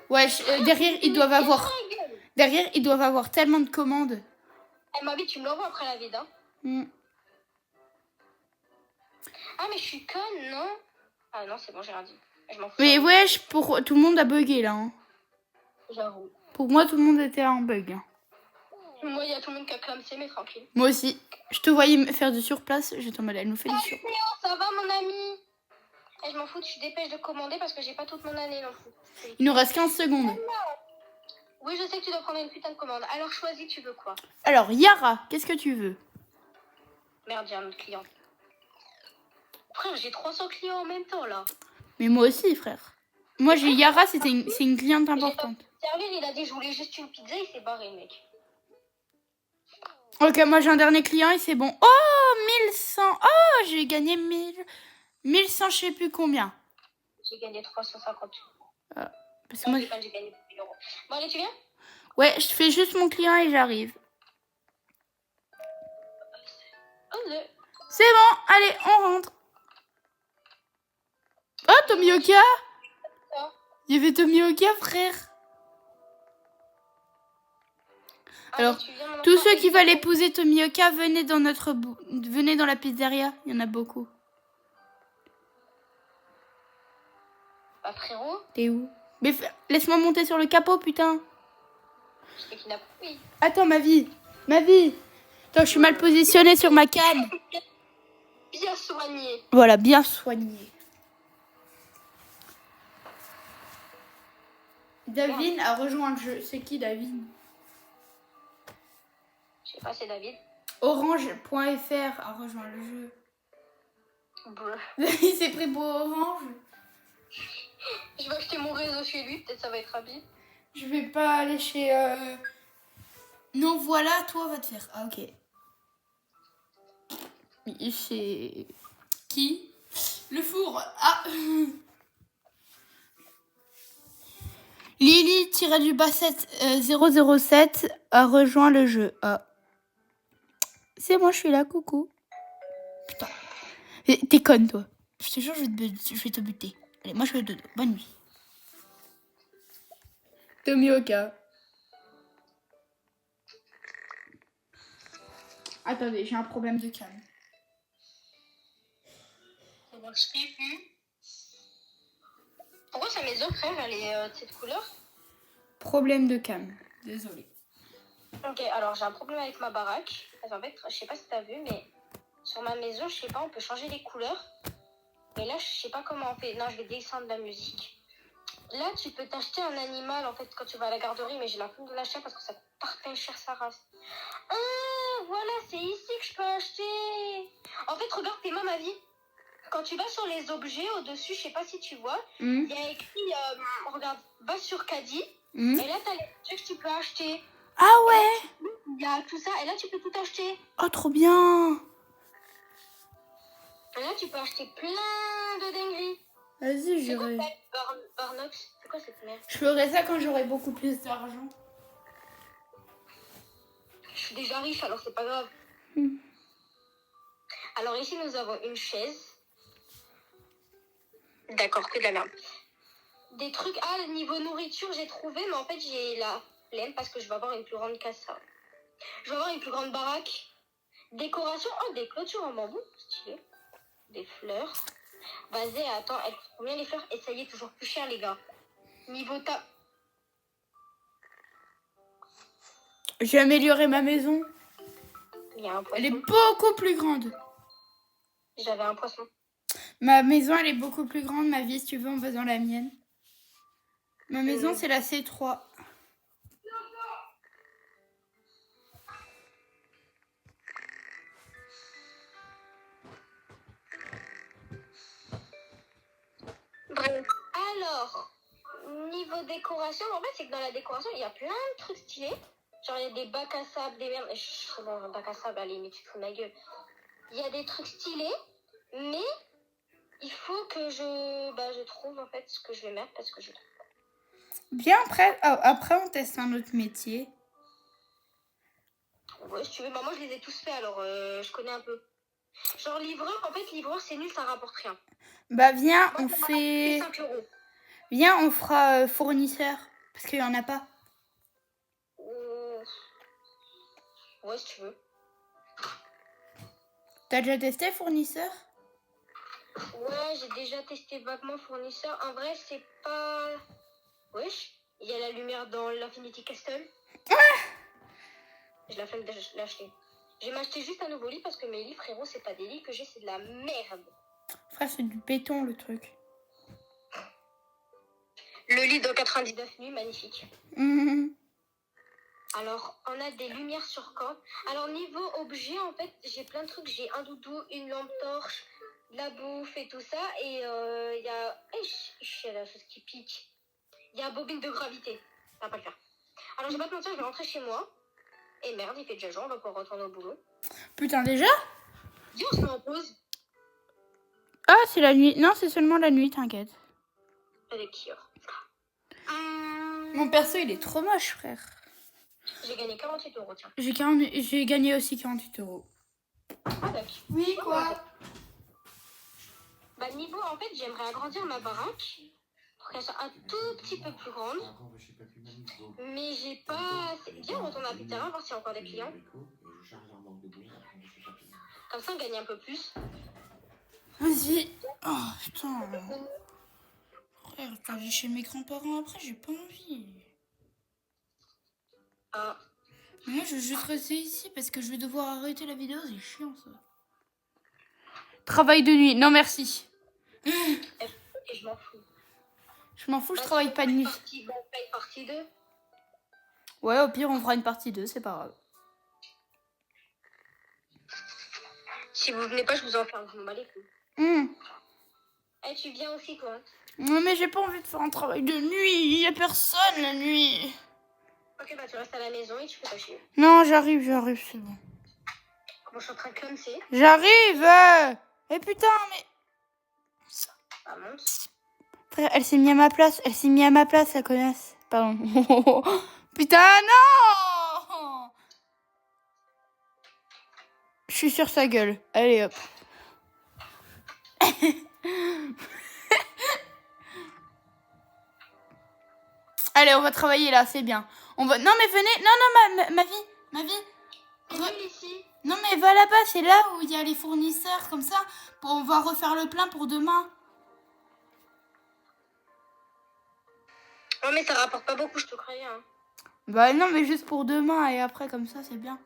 Ouais, derrière, ils doivent avoir... Derrière, ils doivent avoir tellement de commandes. Eh, ma vie, tu me l'envoies après la vide, hein? Mm. Ah, mais je suis conne, non? Ah non, c'est bon, j'ai rien dit. Je m'en fous. Mais wesh, pour tout le monde a bugué là. Hein. J'avoue. Pour moi, tout le monde était en bug. Hein. Moi, il y a tout le monde qui a clamsé, mais tranquille. Moi aussi. Je te voyais me faire du surplace. J'étais en mode, elle nous fait du surplace. Ça va, mon ami? Et je m'en fous, je dépêche de commander parce que j'ai pas toute mon année non plus. Il nous reste 15 secondes. Oui, je sais que tu dois prendre une putain de commande. Alors choisis, tu veux quoi? Alors, Yara, qu'est-ce que tu veux? Merde, j'ai un autre client. Frère, j'ai 300 clients en même temps, là. Mais moi aussi, frère. Moi, j'ai Yara, c'est une cliente importante. Servir, il a dit, je voulais juste une pizza, il s'est barré, le mec. Ok, moi, j'ai un dernier client et c'est bon. Oh, 1100. Oh, j'ai gagné 1100, je sais plus combien. J'ai gagné 350. Parce que moi... J'ai gagné 1000 €. Bon, allez, tu viens? Ouais, je fais juste mon client et j'arrive. C'est bon, allez, on rentre. Oh, Tomioka! Il y avait Tomioka, frère. Alors, tous ceux qui veulent épouser Tomioka, venez dans la pizzeria. Il y en a beaucoup. Bah, frérot. T'es où? Mais laisse-moi monter sur le capot, putain. Je t'ai kidnappé. Oui. Attends, ma vie. Attends, je suis mal positionnée sur ma canne. Bien soigné. Voilà, bien soigné. David a rejoint le jeu. C'est qui, David? Je sais pas, c'est David. Orange.fr a rejoint le jeu. Il s'est pris pour Orange. Je vais acheter mon réseau chez lui, peut-être ça va être rapide. Je vais pas aller chez... Non, voilà, toi, va te faire. Ah, ok. chez... Qui? Le four. Ah. Lily-du-7 a rejoint le jeu. Ah. C'est moi, je suis là, coucou. Putain. T'es conne, toi. Je te jure, je vais te buter. Allez, moi, je vais dodo. Bonne nuit. Tomioka. Attendez, j'ai un problème de cam. Pourquoi ça mes autres crèves, elle est de cette couleur? Problème de cam. Désolée. Ok, alors j'ai un problème avec ma baraque. En fait, je sais pas si t'as vu, mais sur ma maison, je sais pas, on peut changer les couleurs. Mais là, je sais pas comment on fait. Non, je vais descendre la musique. Là, tu peux t'acheter un animal, en fait, quand tu vas à la garderie, mais j'ai la flemme de l'acheter parce que ça coûte parfait cher sa race. Ah, voilà, c'est ici que je peux acheter. En fait, regarde, t'es ma vie. Quand tu vas sur les objets, au-dessus, je sais pas si tu vois, il y a écrit, regarde, va sur Caddy, et là, t'as les objets que tu peux acheter. Ah ouais. Il y a tout ça, et là, tu peux tout acheter. Oh, trop bien. Et là, tu peux acheter plein de dingueries. Vas-y, j'irai. Barnox, c'est quoi cette merde? Je ferai ça quand j'aurai beaucoup plus d'argent. Je suis déjà riche, alors c'est pas grave. Alors ici, nous avons une chaise. D'accord, que de la merde. Des trucs... Ah, niveau nourriture, j'ai trouvé, mais en fait, j'ai la flemme parce que je vais avoir une plus grande casse. Je vais avoir une plus grande baraque. Décoration, oh, des clôtures en bambou, stylé. Des fleurs. Vas-y, attends, elles coûtent combien les fleurs? Et ça y est, toujours plus cher, les gars. Niveau ta... J'ai amélioré ma maison. Il y a un poisson. Elle est beaucoup plus grande. J'avais un poisson. Ma maison, elle est beaucoup plus grande. Ma vie, si tu veux, on va dans la mienne. Ma maison, c'est la C3. Bref. Alors, niveau décoration, en fait, c'est que dans la décoration, il y a plein de trucs stylés. Genre, il y a des bacs à sable, des merdes. Je suis dans un bac à sable, allez, mais tu te fous de ma gueule. Il y a des trucs stylés, mais il faut que je trouve, en fait, ce que je vais mettre parce que je trouve pas. Bien, après, on teste un autre métier. Ouais, si tu veux. Bah, moi, je les ai tous faits, alors je connais un peu. Genre, livreur, en fait, livreur, c'est nul, ça rapporte rien. Bah, viens, Moi, on ça fait... 5 €. Viens, on fera fournisseur. Parce qu'il n'y en a pas. Ouais, si tu veux. T'as déjà testé fournisseur? Ouais, j'ai déjà testé vaguement fournisseur. En vrai, c'est pas... Wesh, il y a la lumière dans l'Infinity Castle. Je la flemme de l'acheter. Je vais m'acheter juste un nouveau lit parce que mes lits, frérot, c'est pas des lits que j'ai, c'est de la merde. Frère, c'est du béton, le truc. Le lit de 99 nuits, magnifique. Alors, on a des lumières sur camp. Alors, niveau objet, en fait, j'ai plein de trucs. J'ai un doudou, une lampe torche, de la bouffe et tout ça. Et il y a... Il y a la chose qui pique. Il y a bobine de gravité. Ça va pas le faire. Alors, je vais pas te mentir, je vais rentrer chez moi. Et merde, il fait déjà jour, on va pouvoir retourner au boulot. Putain, déjà? Dis, on se met en pause. Ah, c'est la nuit. Non, c'est seulement la nuit, t'inquiète. Elle est qui, Mon perso, il est trop moche, frère. J'ai gagné 48 €, tiens. J'ai gagné aussi 48 €. Ah, d'accord. Oui, quoi? Bah, niveau, en fait, j'aimerais agrandir ma baraque pour qu'elle soit un tout petit peu plus grande. Mais j'ai pas... Viens, on retourne à Pizzeria, voir s'il y a encore des clients. Comme ça, on gagne un peu plus. Vas-y. Oh, putain. Frère, je peux aller chez mes grands-parents après, j'ai pas envie. Ah. Mais moi, je veux juste rester ici parce que je vais devoir arrêter la vidéo, c'est chiant, ça. Travail de nuit. Non, merci. Et je m'en fous. Je m'en fous, je travaille pas de nuit. Partie 2. Ouais, au pire, on fera une partie 2, c'est pas grave. Si vous venez pas, je vous en fais un, vous m'en bats les couilles. Eh, tu viens aussi, toi? Non, mais j'ai pas envie de faire un travail de nuit. Y a personne la nuit. Ok, bah tu restes à la maison et tu fais ta chier. Non, j'arrive, c'est bon. Bon, je suis en train de clumser. J'arrive. Et putain, mais... Ah, monte. Frère, elle s'est mise à ma place. Elle s'est mise à ma place, la connasse. Pardon. Putain, non. Je suis sur sa gueule. Allez, hop. Allez, on va travailler là, c'est bien. On va... Non, mais venez. Non, ma vie. Ici. Non, mais va là-bas, c'est là où il y a les fournisseurs, comme ça. On va refaire le plein pour demain. Oh, mais ça rapporte pas beaucoup, je te croyais. Hein. Bah non, mais juste pour demain et après, comme ça, c'est bien.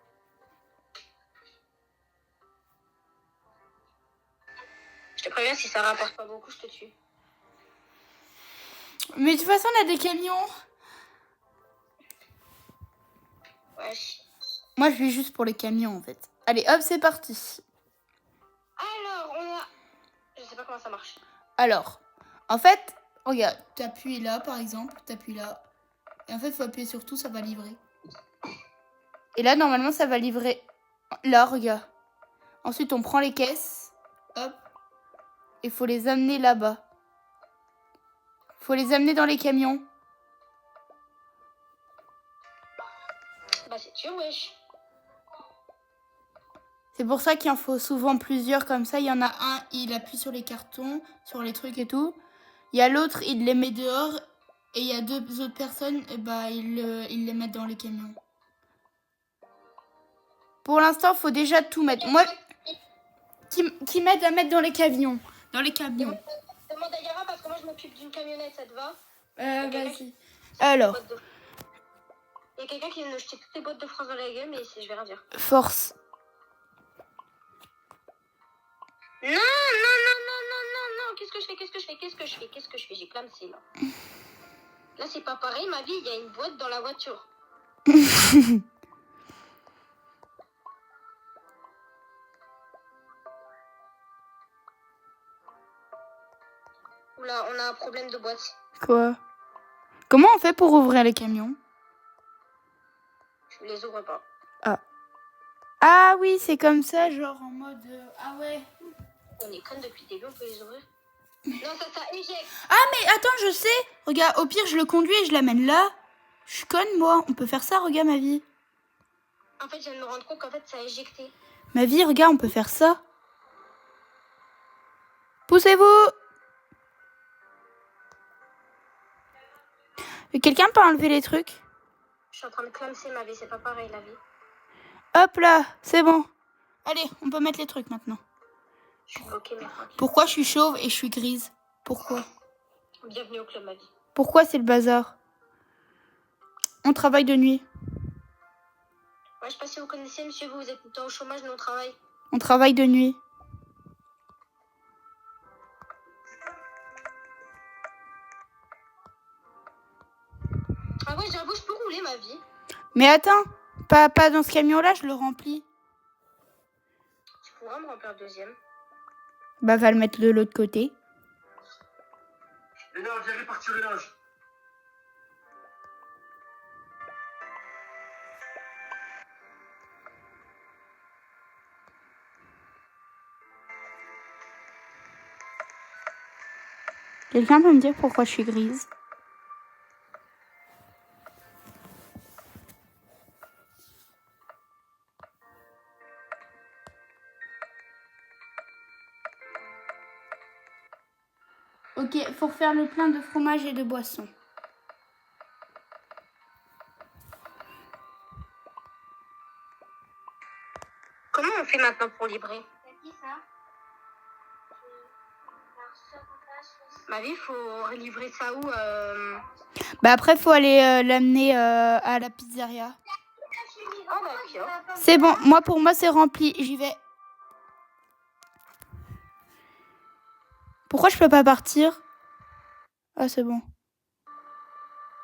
Je te préviens, si ça rapporte pas beaucoup, je te tue. Mais de toute façon, on a des camions. Wesh. Moi, je vais juste pour les camions, en fait. Allez, hop, c'est parti. Alors, on a... Je sais pas comment ça marche. Alors, en fait, regarde, t'appuies là, par exemple. T'appuies là. Et en fait, il faut appuyer sur tout, ça va livrer. Et là, normalement, ça va livrer. Là, regarde. Ensuite, on prend les caisses. Hop. Il faut les amener là-bas. Faut les amener dans les camions. Bah, c'est sûr, wesh. C'est pour ça qu'il en faut souvent plusieurs comme ça. Il y en a un, il appuie sur les cartons, sur les trucs et tout. Il y a l'autre, il les met dehors. Et il y a deux autres personnes, et bah, ils les mettent dans les camions. Pour l'instant, il faut déjà tout mettre. Moi, qui m'aide à mettre dans les camions. Dans les camions. Demande à Yara parce que moi, je m'occupe d'une camionnette, ça te va? Vas-y. Alors. Il y a quelqu'un qui vient de jeter toutes les boîtes de France dans la gueule, mais je vais rien dire. Force. Non. Qu'est-ce que je fais? J'ai clamsé, là. Là, c'est pas pareil, ma vie, il y a une boîte dans la voiture. Oula, on a un problème de boîte. Quoi? Comment on fait pour ouvrir les camions? Je les ouvre pas. Ah oui, c'est comme ça, genre en mode... Ah ouais. On est connes depuis le début, on peut les ouvrir. Non, ça éjecte. Ah mais attends, je sais. Regarde, au pire, je le conduis et je l'amène là. Je suis conne, moi. On peut faire ça, regarde ma vie. En fait, je viens de me rendre compte qu'en fait, ça a éjecté. Ma vie, regarde, on peut faire ça. Poussez-vous. Quelqu'un peut enlever les trucs? Je suis en train de clamser ma vie, c'est pas pareil, la vie. Hop là, c'est bon. Allez, on peut mettre les trucs maintenant. Je suis bloquée maintenant. Pourquoi je suis chauve et je suis grise? Pourquoi? Bienvenue au club, ma vie. Pourquoi c'est le bazar? On travaille de nuit. Ouais, je sais pas si vous connaissez, monsieur, vous êtes tout le temps au chômage, nous on travaille. On travaille de nuit. Ah ouais, j'avoue, je peux rouler ma vie. Mais attends, pas dans ce camion-là, je le remplis. Tu pourras me remplir le deuxième. Bah, va le mettre de l'autre côté. Léna, viens répartir le linge. Quelqu'un peut me dire pourquoi je suis grise? Ok, faut refaire le plein de fromage et de boissons. Comment on fait maintenant pour livrer? Ma vie, faut livrer ça où Bah après, faut aller l'amener à la pizzeria. Oh bah ok. C'est bon, pour moi, c'est rempli. J'y vais. Pourquoi je peux pas partir? Ah, c'est bon.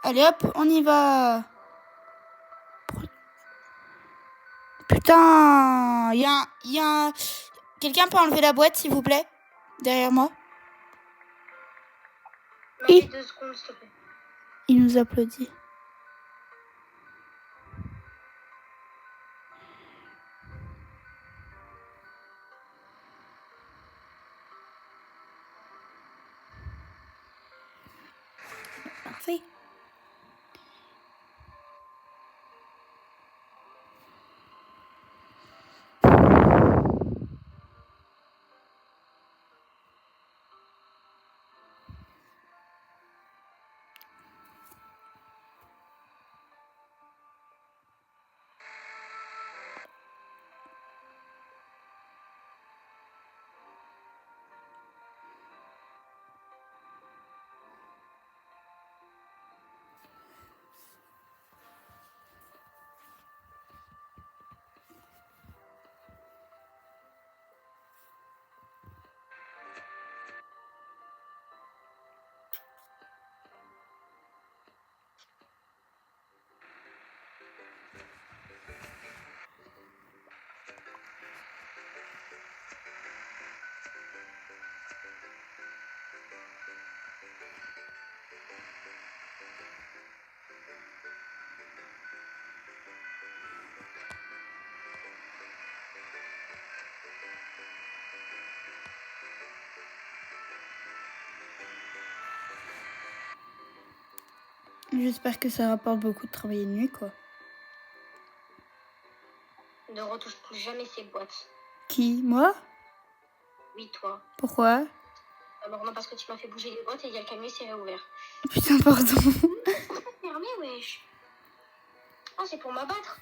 Allez, hop, on y va. Putain, il y a un... Quelqu'un peut enlever la boîte, s'il vous plaît? Derrière moi. Ma vie, 2 secondes, s'il te plaît. Il nous applaudit. parfait. J'espère que ça rapporte beaucoup de travailler de nuit, quoi. Ne retouche plus jamais ces boîtes. Qui? Moi? Oui, toi. Pourquoi? Alors non, parce que tu m'as fait bouger les boîtes et il y a le camion qui s'est réouvert. Putain, pardon. Fermé, wesh. Ah, c'est pour m'abattre.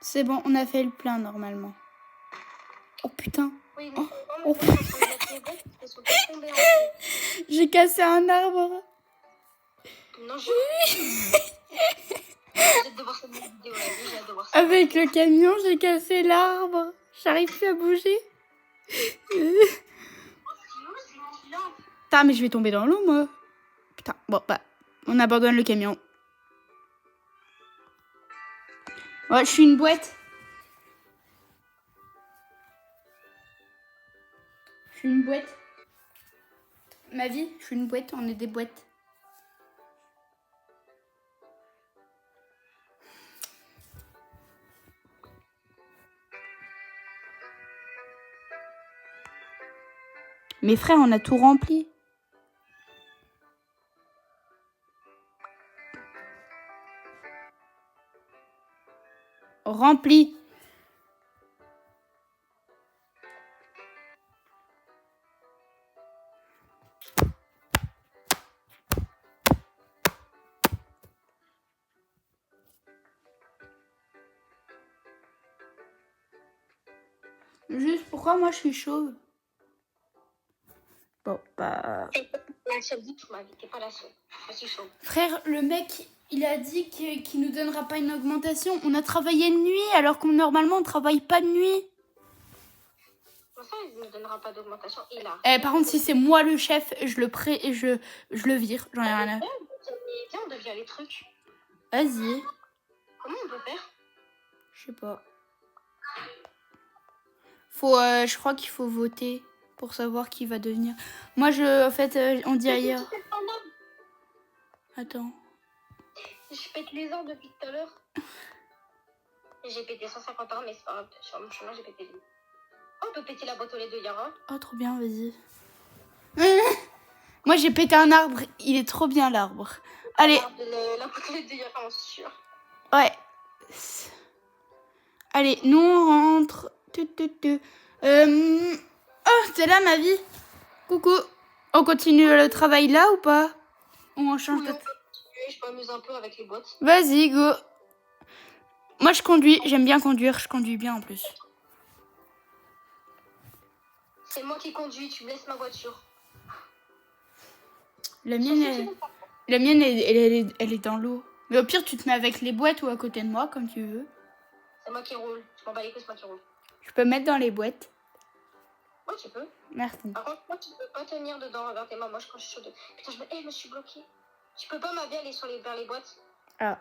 C'est bon, on a fait le plein, normalement. Oh, putain. Oui, mais oh. Je suis en train de mettre les boîtes, elles sont toutes tombées en fait. J'ai cassé un arbre. Non, je vais devoir faire une vidéo là, j'ai hâte de voir ça. Avec le camion, j'ai cassé l'arbre. J'arrive plus à bouger. Putain, mais je vais tomber dans l'eau, moi. Putain, bon, bah, on abandonne le camion. Ouais, je suis une boîte. Je suis une boîte. Ma vie, je suis une boîte, on est des boîtes. Mes frères, on a tout rempli. Rempli. Juste pourquoi moi je suis chauve? Bon, bah... La seule dit toute ma vie, t'es pas la seule. Je suis chaude. Frère, le mec, il a dit qu'il nous donnera pas une augmentation. On a travaillé de nuit alors qu'on normalement on travaille pas de nuit. Ça, il ne donnera pas d'augmentation. Et là. Par contre, si c'est moi le chef, je le vire. J'en ai rien à... Viens, on devient les trucs. Vas-y. Comment on peut faire? Je sais pas. Je crois qu'il faut voter pour savoir qui va devenir. Moi, en fait, on dit ailleurs. Attends. Je pète les arbres depuis tout à l'heure. J'ai pété 150 arbres, mais c'est pas grave. Sur mon chemin, j'ai pété les. Oh, on peut péter la boîte aux lait de Yara. Oh, trop bien, vas-y. Moi, j'ai pété un arbre. Il est trop bien, l'arbre. Allez. La boîte aux lait de Yara, on est sûr. Ouais. Allez, nous, on rentre. Oh, c'est là, ma vie. Coucou. On continue le travail là ou pas? Ou on change de... Je m'amuse un peu avec les boîtes. Vas-y, go. Moi, je conduis. J'aime bien conduire. Je conduis bien, en plus. C'est moi qui conduis. Tu me laisses ma voiture. La mienne, elle est dans l'eau. Mais au pire, tu te mets avec les boîtes ou à côté de moi, comme tu veux. C'est moi qui roule. Je m'en bats les couilles, c'est moi qui roule. Je peux mettre dans les boîtes. Ouais, tu peux. Merci. Par contre, moi, tu peux pas tenir dedans. Regarde tes mains. Moi, quand je suis chaude. Putain, je me suis bloquée. Tu peux pas m'aider à aller vers les boîtes. Ah.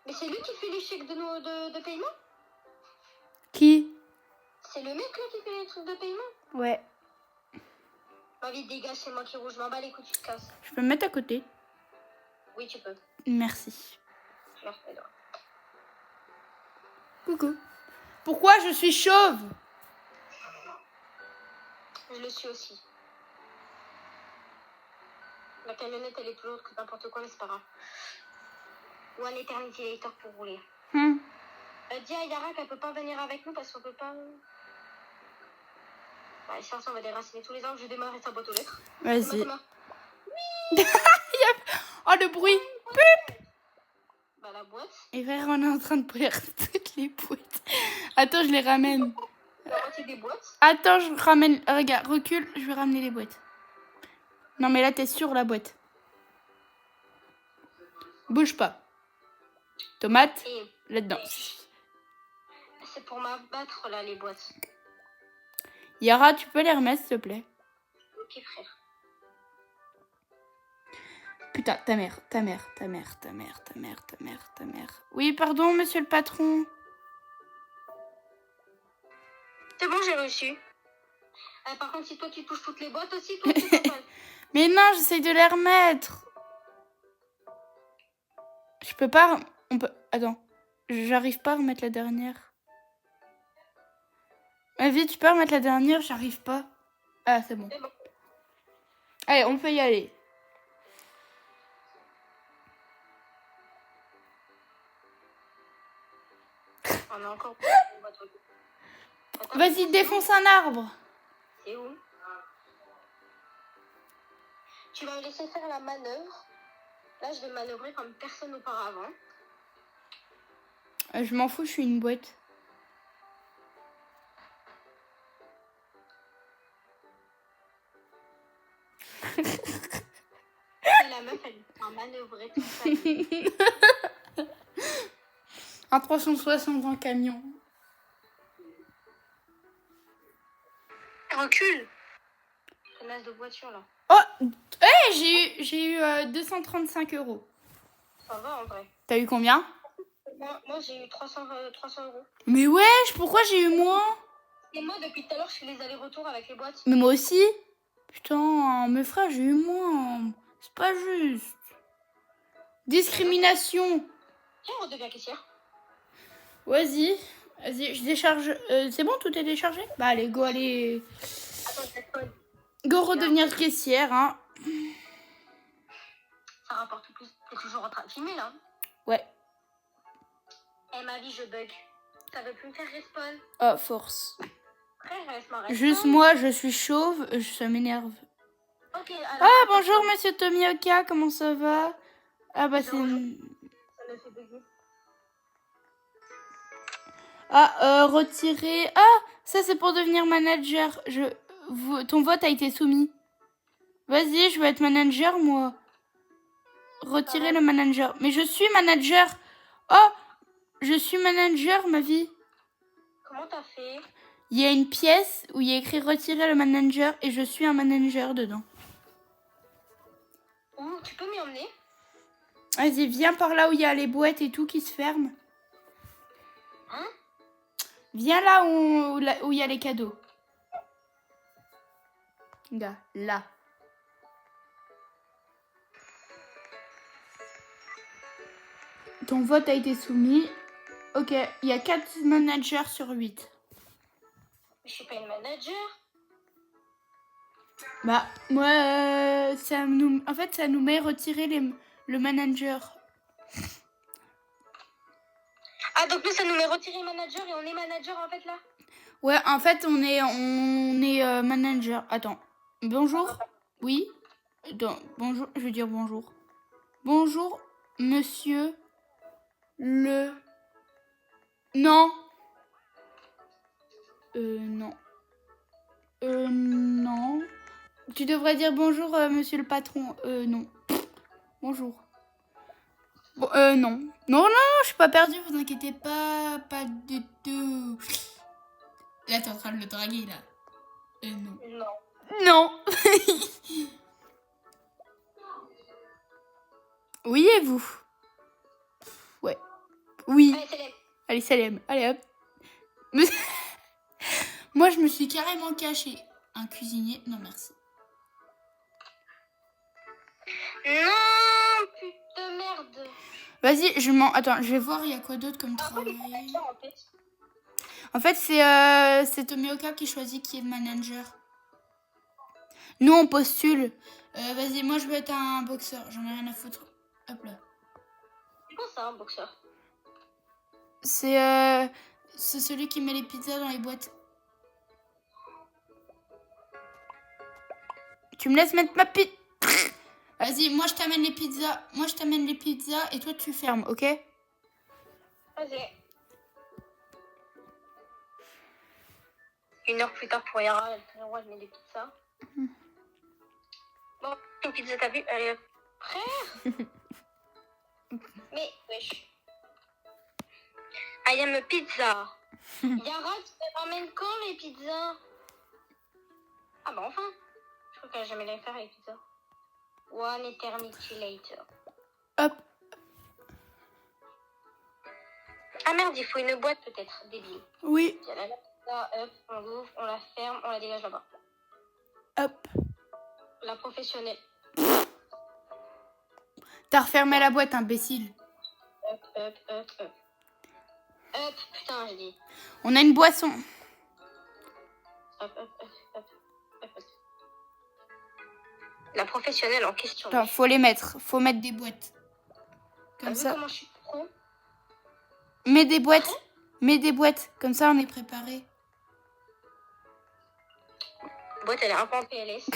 Mais c'est lui qui fait les chèques de paiement? Qui? C'est le mec là qui fait les trucs de paiement? Ouais. Ma vie, dégage, c'est moi qui roule. Je m'en bats les couilles, tu te casses. Je peux me mettre à côté? Oui, tu peux. Merci. Merci. Coucou. Pourquoi je suis chauve? Je le suis aussi. La camionnette, elle est plus haute que n'importe quoi, mais c'est pas grave. Ou un Eternity Later pour rouler. Dis à Yara qu'elle peut pas venir avec nous parce qu'on peut pas... Bah, ça, on va déraciner tous les arbres. Je vais démarrer sa boîte aux lettres. Vas-y. Oh, le bruit. Bah, la boîte. Et frère, on est en train de brûler toutes les boîtes. Attends, je les ramène. La moitié des boîtes. Attends, je ramène... Regarde, recule, je vais ramener les boîtes. Non, mais là, t'es sur la boîte. Bouge pas. Tomate, là-dedans. C'est pour m'abattre, là, les boîtes. Yara, tu peux les remettre, s'il te plaît? Ok, frère. Putain, ta mère. Oui, pardon, monsieur le patron. C'est bon, j'ai reçu. Par contre, si toi, tu touches toutes les boîtes aussi, toi, tu peux pas. Mais non, j'essaye de les remettre. Je peux pas... On peut... Attends. J'arrive pas à remettre la dernière. Vas-y, tu peux remettre la dernière? J'arrive pas. Ah, c'est bon. Allez, on peut y aller. On a encore... Vas-y, défonce un arbre. C'est où? Tu vas me laisser faire la manœuvre. Là, je vais manœuvrer comme personne auparavant. Je m'en fous, je suis une boîte. Et la meuf, elle va manœuvrer toute sa vie. Un 360 en camion. Recule. Connasse de voiture, là. Oh, hey, j'ai eu 235 €. Ça va, en vrai. T'as eu combien? Moi j'ai eu 300 €. Mais wesh, pourquoi j'ai eu moins? Et moi, depuis tout à l'heure, je fais les allers-retours avec les boîtes. Mais moi aussi. Putain, mes frères, j'ai eu moins. C'est pas juste. Discrimination. Tiens, on redevient caissière. Vas-y, je décharge. C'est bon, tout est déchargé? Bah allez, go, allez. Attends, Go redevenir caissière, hein. Ça rapporte plus. T'es toujours en train de filmer, là? Ouais. Eh, ma vie, je bug. Ça veut plus me faire respawn. Oh, force. Frère, laisse-moi respawn. Juste moi, je suis chauve, ça m'énerve. Ok, alors... Ah, bonjour, monsieur Tomioka, comment ça va? Ah, bah c'est... Ça me fait bugger. Ah, retirer... Ah, ça c'est pour devenir manager. Ton vote a été soumis. Vas-y, je veux être manager, moi. Retirer le manager. Mais je suis manager. Oh, je suis manager, ma vie. Comment t'as fait? Il y a une pièce où il y a écrit retirer le manager et je suis un manager dedans. Où? Tu peux m'y emmener? Vas-y, viens par là où il y a les boîtes et tout qui se ferment. Hein? Viens là où il y a les cadeaux. Là. Ton vote a été soumis. Ok, il y a 4 managers sur 8. Je suis pas une manager. Bah, moi, en fait, ça nous met retirer le manager. Ah, donc nous, ça nous met retirer manager et on est manager, en fait, là? Ouais, en fait, on est manager. Attends. Bonjour. Oui. Bonjour. Je vais dire bonjour. Bonjour, monsieur le... Non. Non. Non. Tu devrais dire bonjour, monsieur le patron. Non. Bonjour. Bon, non. Non, je suis pas perdue, vous inquiétez pas. Pas du tout. Là, t'es en train de le draguer, là. Non. Non. Non. Oui, et vous? Ouais. Oui. Allez, Salem. Allez, Salem. Allez, hop. Moi, je me suis carrément cachée. Un cuisinier. Non, merci. Non, putain de merde. Vas-y, Attends, je vais voir, il y a quoi d'autre comme travail. En fait, c'est Tomioka qui choisit qui est le manager. Nous, on postule. Vas-y, moi je veux être un boxeur. J'en ai rien à foutre. Hop là. C'est quoi ça, un boxeur? C'est celui qui met les pizzas dans les boîtes. Tu me laisses mettre ma pizza? Vas-y, moi je t'amène les pizzas. Moi je t'amène les pizzas et toi tu fermes, ok? Vas-y. 1 heure plus tard pour Yara, elle fait moi je mets des pizzas. Bon, une pizza t'as vu? Allez hop. Frère. Mais wesh. I am a pizza. Yara, tu ramènes quand les pizzas? Ah bah enfin. Je crois qu'elle a jamais les faire les pizzas. One eternity later. Hop. Ah merde, il faut une boîte peut-être, débile. Oui. Il y a la pizza, hop, on l'ouvre, on la ferme, on la dégage là-bas. Hop. La professionnelle. T'as refermé la boîte, imbécile. Hop, hop, hop, hop. Hop, putain, je dis. On a une boisson. Hop, hop, hop, hop, hop, hop. La professionnelle en question. Attends, faut les mettre. Faut mettre des boîtes. Comme ça. Comment je suis pro? Mets des boîtes. Mets des boîtes. Comme ça, on est préparé. Boîte, elle est un peu en PLS.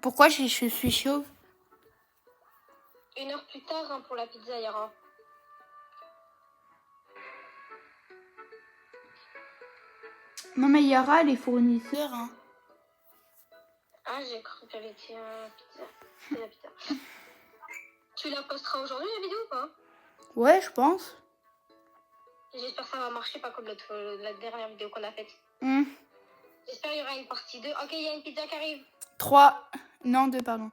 Pourquoi je suis chauve? 1 heure plus tard hein, pour la pizza, Yara. Non, mais Yara, les fournisseurs. Hein. Ah, j'ai cru qu'elle était pizza. C'est la pizza. Tu la posteras aujourd'hui, la vidéo ou pas? Ouais, je pense. J'espère que ça va marcher, pas comme la dernière vidéo qu'on a faite. J'espère qu'il y aura une partie 2. Ok, il y a une pizza qui arrive. 3. Non, 2, pardon.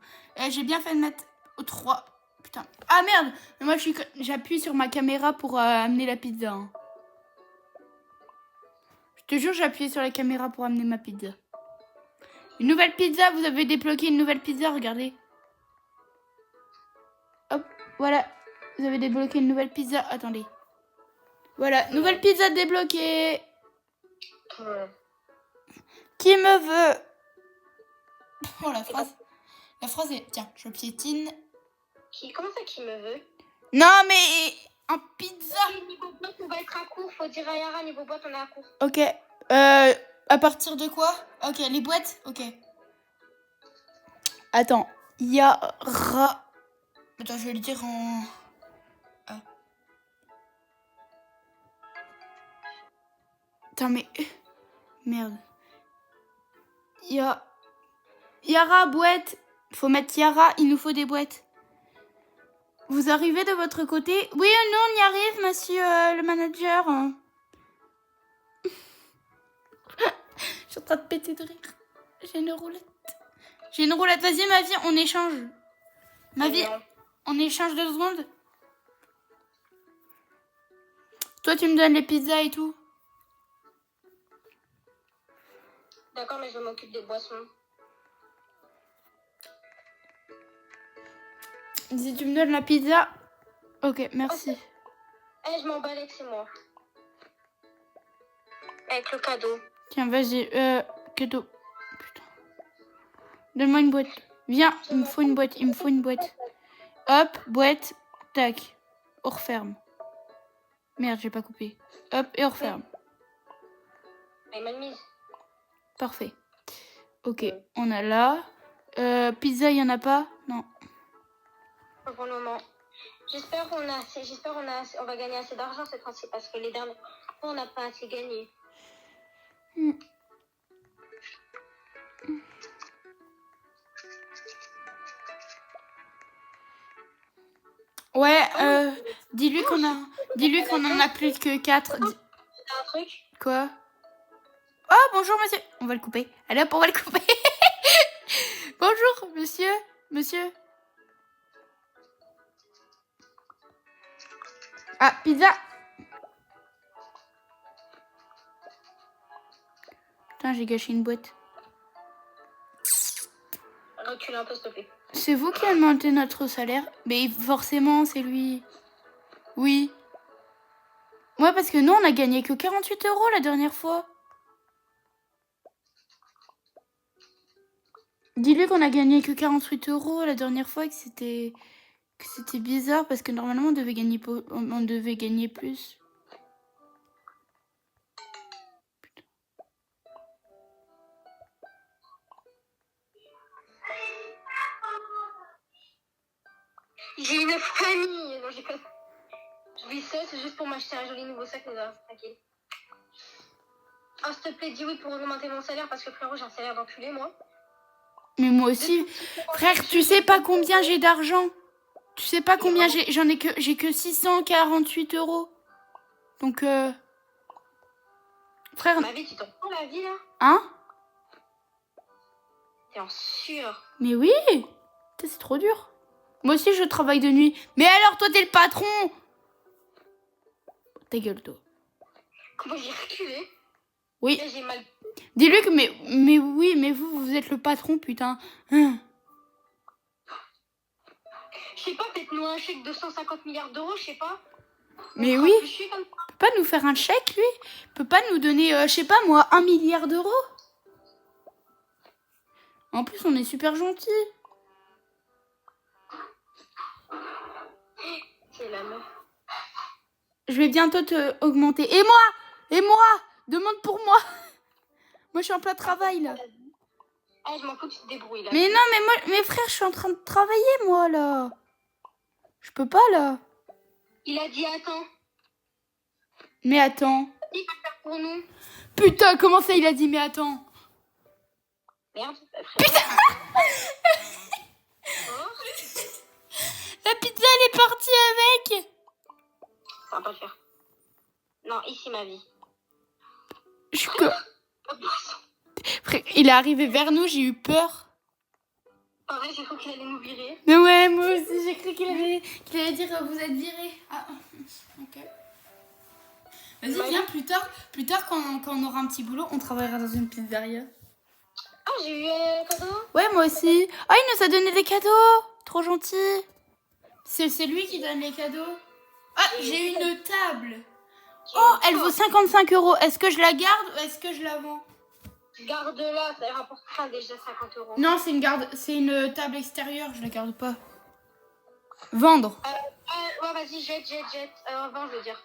J'ai bien fait de mettre 3. Putain. Ah merde. Moi, j'appuie sur ma caméra pour amener la pizza. Hein. Je te jure, j'ai appuyé sur la caméra pour amener ma pizza. Une nouvelle pizza. Vous avez débloqué une nouvelle pizza, regardez. Hop, voilà. Vous avez débloqué une nouvelle pizza. Attendez. Voilà, nouvelle pizza débloquée. Qui me veut? Oh, la phrase. La phrase est... Tiens, je piétine. Comment ça, qui me veut? Non, mais... En pizza. Niveau boîte, on va être à court. Faut dire à Yara, niveau boîte, on est à court. Ok. À partir de quoi? Ok, les boîtes? Ok. Attends. Yara... Attends, je vais le dire en... Ah. Attends, mais... Merde. Yara, boîte. Faut mettre Yara, il nous faut des boîtes. Vous arrivez de votre côté? Oui, non, on y arrive, monsieur le manager. Je suis en train de péter de rire. J'ai une roulette. Vas-y, ma vie, on échange. Ma vie, on échange 2 secondes. Toi, tu me donnes les pizzas et tout. D'accord, mais je m'occupe des boissons. Si tu me donnes la pizza... Ok, merci. Okay. Je m'emballe avec c'est moi. Avec le cadeau. Tiens, vas-y. Cadeau. Putain. Donne-moi une boîte. Viens, il me faut une boîte. Hop, boîte. Tac. On referme. Merde, j'ai pas coupé. Hop, et on referme. Parfait. Ok, on a là. Pizza, il y en a pas? Non. Pour le moment. J'espère qu'on va gagner assez d'argent cette fois-ci parce que les dernières fois, on n'a pas assez gagné. Ouais, dis-lui qu'on en a plus que 4. C'est un truc. Quoi? Oh, bonjour, monsieur. On va le couper. Allez hop, on va le couper. Bonjour, monsieur. Ah, pizza. Putain, j'ai gâché une boîte. Recule un peu, s'il te plaît. C'est vous qui augmentez notre salaire? Mais forcément, c'est lui. Oui. Ouais, parce que nous, on a gagné que 48 € la dernière fois. Dis-lui qu'on a gagné que 48 € la dernière fois, que c'était bizarre parce que normalement on devait gagner plus. J'ai une famille. Non, je vis seule, c'est juste pour m'acheter un joli nouveau sac, là, tranquille. Oh, s'il te plaît, dis oui pour augmenter mon salaire parce que frérot, j'ai un salaire d'enculé, moi. Mais moi aussi. Frère, tu sais pas combien j'ai d'argent. Tu sais pas combien j'ai que 648 €. Donc, frère... Ma vie, tu t'en prends la vie, là? Hein? T'es en sueur. Mais oui! C'est trop dur. Moi aussi, je travaille de nuit. Mais alors, toi, t'es le patron! Ta gueule, toi. Comment j'ai reculé? Oui. Là, j'ai mal. Dis-lui que... Mais oui, mais vous êtes le patron, putain. Je sais pas, peut-être nous un chèque de 150 milliards d'euros, je sais pas. Mais oui. Il peut pas nous faire un chèque, lui? Il peut pas nous donner, je sais pas moi, 1 milliard d'euros? En plus, on est super gentils. C'est la meuf. Je vais bientôt te augmenter. Et moi demande pour moi. Moi, je suis en plein travail, là. Ah, je m'en fous, tu te débrouilles, là. Mais non, mais frère, je suis en train de travailler, moi, là. Je peux pas, là. Il a dit attends. Mais attends. Il va faire pour nous. Putain, comment ça, il a dit mais attends? Merde. Putain. Oh. La pizza, elle est partie avec. Ça va pas le faire. Non, ici, ma vie. Je suis que... Frère, il est arrivé vers nous, j'ai eu peur. Pareil, j'ai cru qu'il allait nous virer. Mais ouais, moi aussi, j'ai cru qu'il allait dire vous êtes virés. Ah, ok. Vas-y, viens, plus tard quand on aura un petit boulot, on travaillera dans une pizzeria. Ah, j'ai eu un cadeau. Ouais, moi aussi. Ah, il nous a donné des cadeaux. Trop gentil. C'est lui qui donne les cadeaux. Ah, j'ai une table. Oh, elle vaut 55 €. Est-ce que je la garde ou est-ce que je la vends? Garde-la, ça rapportera déjà 50 €. Non, c'est une table extérieure, je la garde pas. Vendre. Ouais, vas-y, jette. Vends, je veux dire.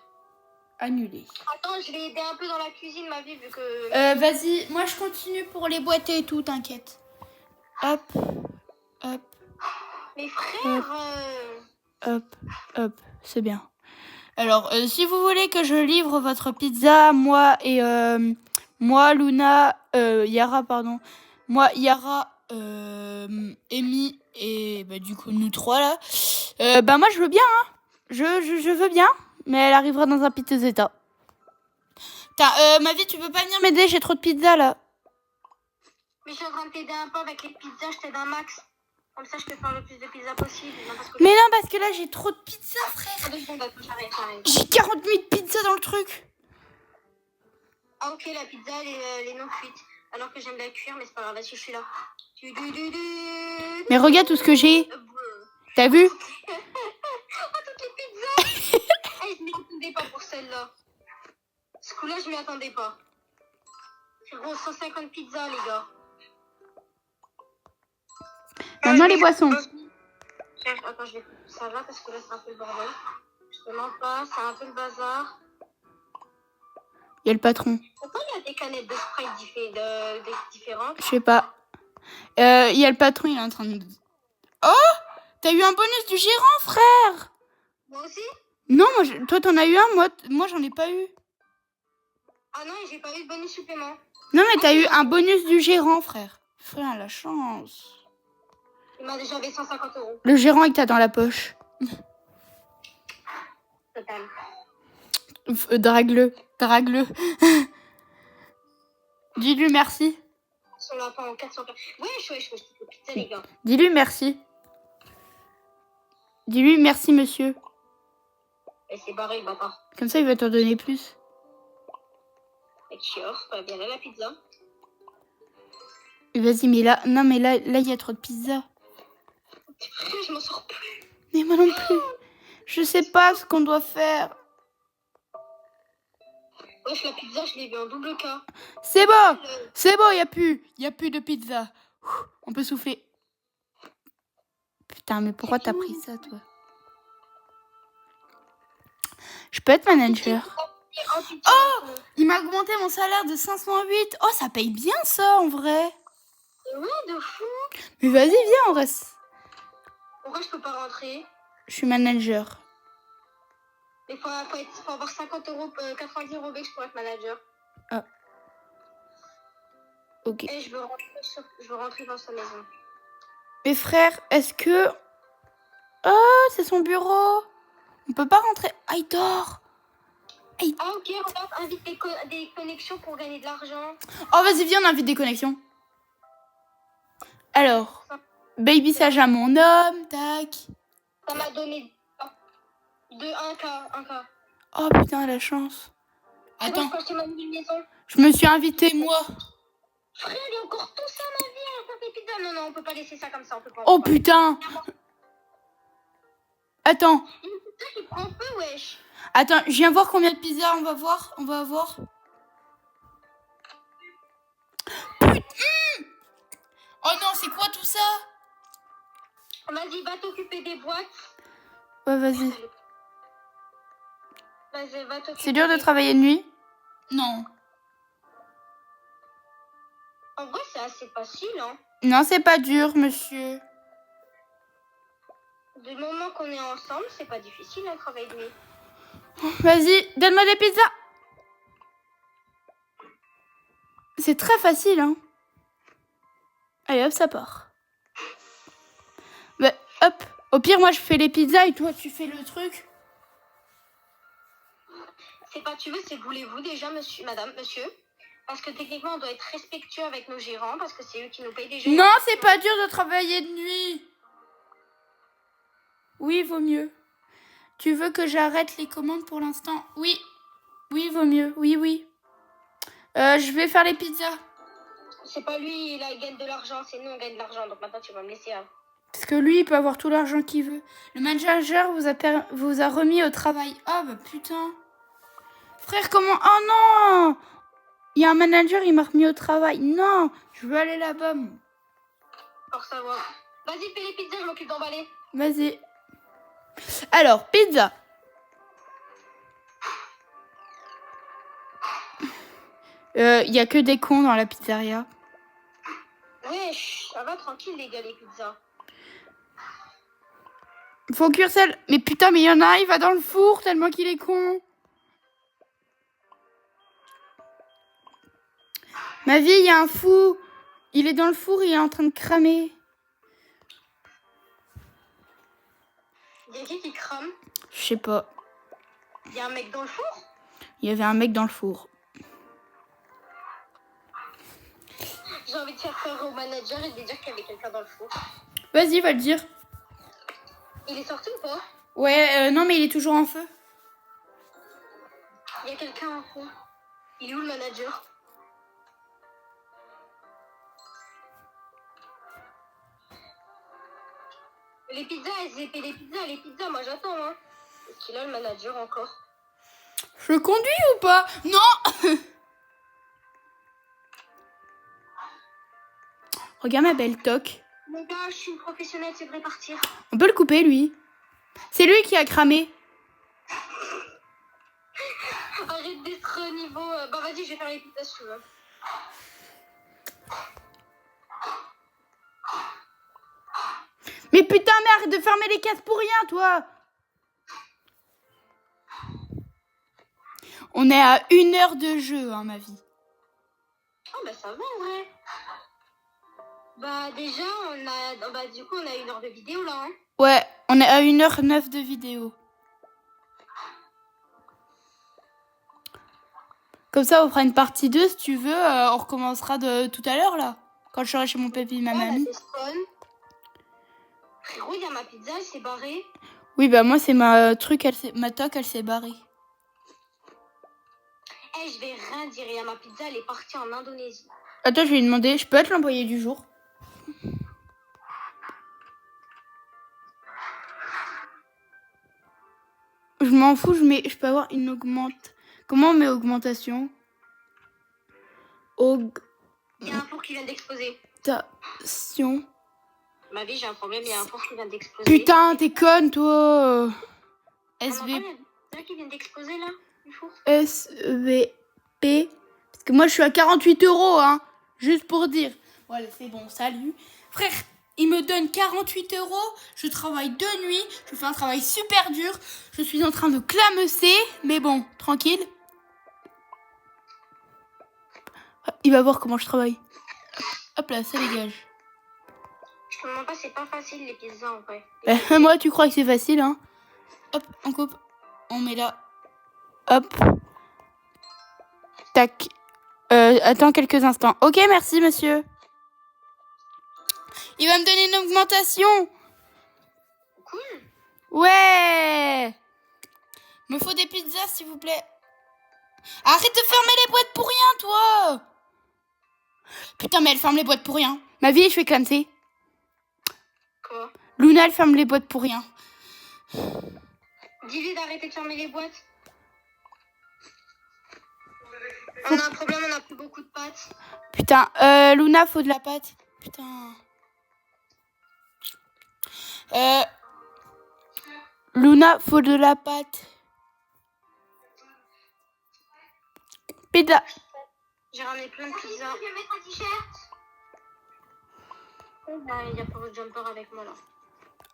Annuler. Attends, je vais aider un peu dans la cuisine, ma vie, vu que... Vas-y, moi je continue pour les boîtes et tout, t'inquiète. Hop. Mais frère... Hop, c'est bien. Alors, si vous voulez que je livre votre pizza, moi, Luna, Yara, pardon. Moi, Yara, Amy et du coup nous trois là. Moi je veux bien, hein. Je veux bien, mais elle arrivera dans un piteux état. Ma vie, tu peux pas venir m'aider, j'ai trop de pizza là. Mais je suis en train de t'aider un peu avec les pizzas, je t'aide un max. Comme ça, je peux faire le plus de pizza possible. Mais non, parce que là, j'ai trop de pizza, frère. J'arrête. J'ai 40 000 pizzas dans le truc. Ah, ok, la pizza, elle est non cuite. Alors que j'aime la cuire, mais c'est pas grave, vas-y, je suis là. Mais regarde tout ce que j'ai. T'as vu? Oh, toutes les pizzas. Hey, je m'y attendais pas pour celle-là. Ce coup-là, je m'y attendais pas. C'est gros, 150 pizzas, les gars. Maintenant, les boissons. Attends, je vais ça va parce que là, c'est un peu le bordel. Je te mens pas, c'est un peu le bazar. Il y a le patron. Pourquoi il y a des canettes de Sprite différentes? Je sais pas. Il y a le patron, il est en train de... Oh! T'as eu un bonus du gérant, frère! Moi aussi? Non, toi, t'en as eu un, moi j'en ai pas eu. Ah non, j'ai pas eu de bonus supplément. Non, mais t'as eu un bonus du gérant, frère. Frère, la chance. Il m'a déjà fait 150 €. Le gérant, il t'a dans la poche. Total. Drague-le. Dis-lui merci. Son lapin en 400. Wesh, pizza, les gars. Dis-lui merci. Dis-lui merci, monsieur. Et c'est barré, bâtard. Comme ça, il va t'en donner plus. Et chior, pas bien là, la pizza. Vas-y, mais là, non, mais là, il y a trop de pizza. Je m'en sors plus. Mais moi non plus. Je sais pas ce qu'on doit faire. Wesh, la pizza, je l'ai vue en double K. C'est bon, il y a plus de pizza. On peut souffler. Putain, mais pourquoi t'as pris ça, toi? Je peux être manager. Oh, il m'a augmenté mon salaire de 508. Oh, ça paye bien ça, en vrai. Ouais, de fou. Mais vas-y, viens, on reste. Pourquoi je peux pas rentrer? Je suis manager. Il faut avoir 50 euros, 90 euros que je pourrais être manager. Ah. Ok. Et je veux rentrer dans sa maison. Mais frère, est-ce que... Oh, c'est son bureau. On peut pas rentrer. Ah, il dort. Ah ok, regarde, invite des connexions pour gagner de l'argent. Oh, vas-y, viens, on invite des connexions. Alors, baby sage à mon homme, tac. Ça m'a donné de 1K. Oh putain, la chance. Attends, je me suis invitée, moi. Frère, il y a encore tout ça, ma vie, on fait des pizzas. Non, on peut pas laisser ça comme ça, on peut pas. Oh putain. Attends. Il y a une pizza qui prend feu, wesh. Attends, je viens voir combien de pizzas on va voir. Putain. Oh non, c'est quoi tout ça? Vas-y, va t'occuper des boîtes. Ouais, vas-y. Vas-y, va t'occuper. C'est dur de travailler de nuit? Non. En vrai, c'est assez facile, hein. Non, c'est pas dur, monsieur. Du moment qu'on est ensemble, c'est pas difficile, un travail de nuit. Vas-y, donne-moi des pizzas. C'est très facile, hein. Allez, hop, ça part. Bah, hop. Au pire, moi, je fais les pizzas et toi, tu fais le truc. C'est pas tu veux, c'est voulez-vous déjà, monsieur, madame, monsieur. Parce que techniquement, on doit être respectueux avec nos gérants, parce que c'est eux qui nous payent déjà. Non, c'est pas dur de travailler de nuit. Oui, vaut mieux. Tu veux que j'arrête les commandes pour l'instant? Oui. Oui, vaut mieux. Oui. Je vais faire les pizzas. C'est pas lui, il gagne de l'argent, c'est nous, on gagne de l'argent. Donc maintenant, tu vas me laisser. Parce que lui, il peut avoir tout l'argent qu'il veut. Le manager vous a remis au travail. Ah, bah putain. Frère, comment... Oh non! Il y a un manager, il m'a remis au travail. Non, je veux aller là-bas. Pour savoir. Vas-y, fais les pizzas, je m'occupe d'emballer. Vas-y. Alors, pizza. Il y a que des cons dans la pizzeria. Wesh, ça va tranquille, les gars, les pizzas. Faut cuire celle. Mais putain, mais il y en a un, il va dans le four tellement qu'il est con. Ma vie, il y a un fou. Il est dans le four, il est en train de cramer. Il y a qui crame? Je sais pas. Il y a un mec dans le four? Il y avait un mec dans le four. J'ai envie de faire peur au manager et de lui dire qu'il y avait quelqu'un dans le four. Vas-y, va le dire. Il est sorti ou pas? Ouais, non, mais il est toujours en feu. Il y a quelqu'un en fond. Il est où le manager? Les pizzas, moi j'attends, hein. Est-ce qu'il a le manager encore? Je conduis ou pas? Non. Regarde ma belle toque. Mon gars, je suis une professionnelle, c'est vrai partir. On peut le couper, lui. C'est lui qui a cramé. Arrête d'être niveau... Bah vas-y, je vais faire les pizzas si tu veux. Mais putain, mais arrête de fermer les cases pour rien, toi. On est à 1 heure de jeu, hein, ma vie. Oh bah ça va en vrai. Bah déjà, du coup, on a 1 heure de vidéo là, hein. Ouais, on est à 1h09 de vidéo. Comme ça, on fera une partie 2 si tu veux. On recommencera de tout à l'heure, là. Quand je serai chez mon papy et ma mamie. Là, c'est spawn. Frérot, il y a ma pizza, elle s'est barrée. Oui, bah moi, c'est ma toque, elle s'est barrée. Eh, je vais rien dire. Il y a ma pizza, elle est partie en Indonésie. Attends, je vais lui demander. Je peux être l'employé du jour? Je m'en fous, je peux avoir une augmente. Comment on met augmentation? Il y a un four qui vient d'exploser. augmentation. Ma vie, j'ai un problème, il y a un four qui vient d'exploser. Putain, t'es conne, toi. SV... C'est qui vient d'exploser, là, du four. SVP. Parce que moi, je suis à 48 €, hein. Juste pour dire. Voilà, c'est bon, salut. Frère, il me donne 48 €. Je travaille de nuit. Je fais un travail super dur. Je suis en train de clamesser. Mais bon, tranquille. Il va voir comment je travaille. Hop là, ça dégage. Je te demande pas, c'est pas facile les pizzas en vrai. Moi, tu crois que c'est facile, hein? Hop, on coupe. On met là. Hop. Tac. Attends quelques instants. Ok, merci, monsieur. Il va me donner une augmentation. Cool. Ouais. Me faut des pizzas, s'il vous plaît. Arrête de fermer les boîtes pour rien, toi. Putain, mais elle ferme les boîtes pour rien. Ma vie, je fais clamser. Quoi? Luna, elle ferme les boîtes pour rien. Dis-lui d'arrêter de fermer les boîtes. On a un problème, on a plus beaucoup de pâtes. Putain, Luna, faut de la pâte. Putain. Luna, faut de la pâte. Pizza. J'ai ramené plein de pizzas. Je vais mettre un t-shirt. Il y a pas votre jumper avec moi là.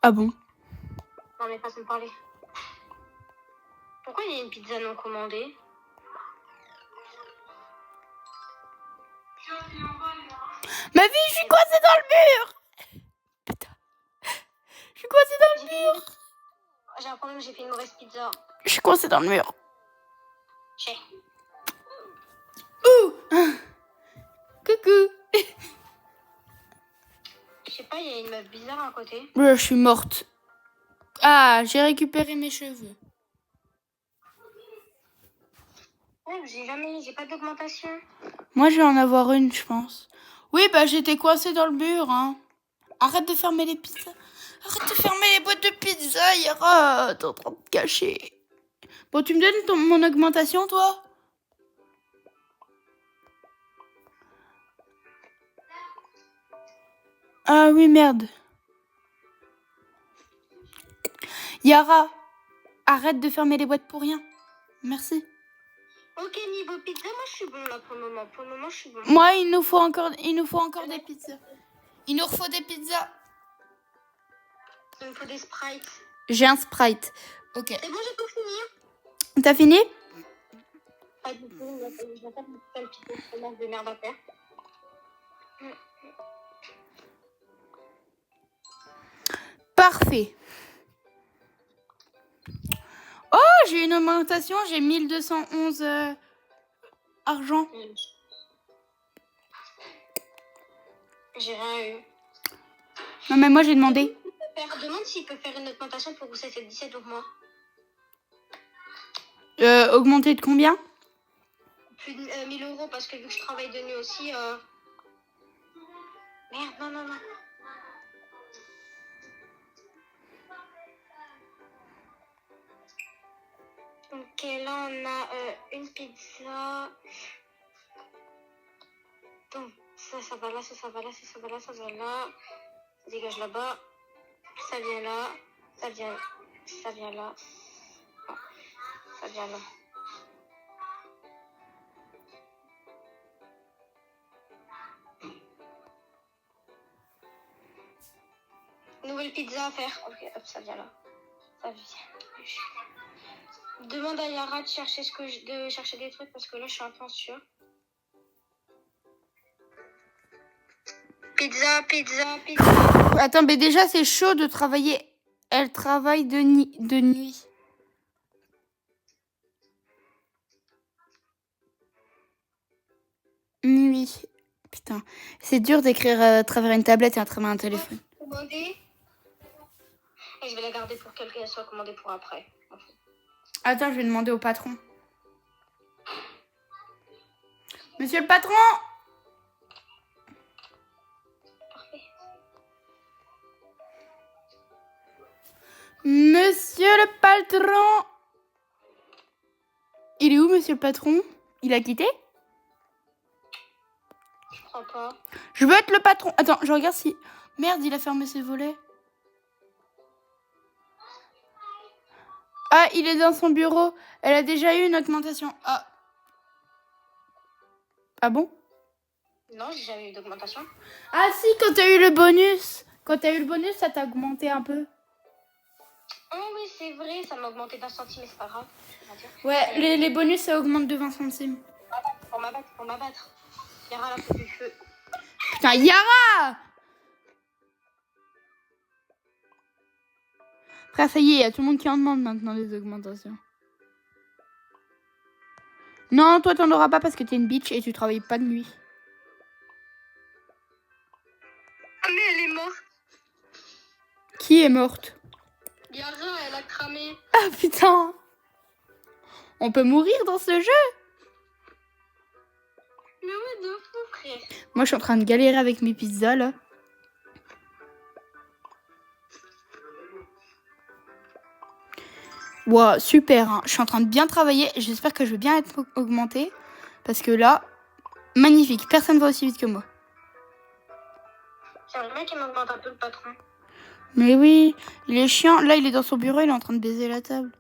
Ah bon? Non mais façon de parler. Pourquoi il y a une pizza non commandée? Ma vie, je suis coincée dans le mur. Putain. Je suis coincée dans le mur. J'ai un problème, j'ai fait une mauvaise pizza. Je suis coincée dans le mur. J'ai. Ouh. Coucou. Je sais pas, il y a une meuf bizarre à côté. Je suis morte. Ah, j'ai récupéré mes cheveux. Ouais, j'ai pas d'augmentation. Moi, je vais en avoir une, je pense. Oui, bah j'étais coincée dans le mur, hein. Arrête de fermer les pizzas. Arrête de fermer les boîtes de pizza, Yara. T'es en train de te cacher. Bon, tu me donnes mon augmentation, toi? Ah oui, merde. Yara, arrête de fermer les boîtes pour rien. Merci. Ok, niveau pizza, moi je suis bon là pour le moment. Pour le moment, je suis bon. Moi, il nous faut encore des pizzas. Il nous faut des pizzas. Il me faut des Sprites. J'ai un Sprite. Ok. C'est bon, j'ai tout fini. T'as fini? Pas du tout, je vais pas me faire une petite commence de merde à faire. Parfait. Oh, j'ai une augmentation, j'ai 1211 argent. J'ai rien eu. Non, mais moi, j'ai demandé. Demande s'il peut faire une augmentation pour vous, c'est 17 donc moi. Augmenter de combien? Plus de 1000 € parce que vu que je travaille de nuit aussi. Merde, non. Ok, là on a une pizza. Donc ça va là, ça va là. Ça dégage là-bas. Ça vient là. Ça vient là. Non, ça vient là. Nouvelle pizza à faire. Ok, hop, ça vient là. Ça vient. Demande à Yara de chercher chercher des trucs parce que là je suis un peu sûre. Pizza. Attends, mais déjà, c'est chaud de travailler. Elle travaille de nuit. Nuit. Putain. C'est dur d'écrire à travers une tablette et à travers un téléphone. Commander. Et je vais la garder pour qu'elle soit commandée pour après. Attends, je vais demander au patron. Monsieur le patron! Parfait. Monsieur le patron! Il est où, monsieur le patron? Il a quitté? comprends pas. Je veux être le patron. Attends, je regarde si... Merde, il a fermé ses volets. Ah, il est dans son bureau. Elle a déjà eu une augmentation. Ah. Ah bon? Non, j'ai jamais eu d'augmentation. Ah si, quand t'as eu le bonus. Quand t'as eu le bonus, ça t'a augmenté un peu. Oh oui, c'est vrai, ça m'a augmenté d'1 centime, mais c'est pas grave. Ouais, les bonus, ça augmente de 20 centimes. Pour m'abattre. Yara, là, faut du feu. Putain, Yara! Frère, ça y est, il y a tout le monde qui en demande maintenant des augmentations. Non, toi, t'en auras pas parce que t'es une bitch et tu travailles pas de nuit. Ah, mais elle est morte. Qui est morte? Yara, elle a cramé. Ah putain! On peut mourir dans ce jeu? Mais ouais, de fou, frère. Moi, je suis en train de galérer avec mes pizzas, là. Wow, super, hein. Je suis en train de bien travailler. J'espère que je vais bien être augmentée. Parce que là, magnifique. Personne va aussi vite que moi. C'est le mec qui m'augmente un peu le patron. Mais oui, il est chiant. Là, il est dans son bureau, il est en train de baiser la table.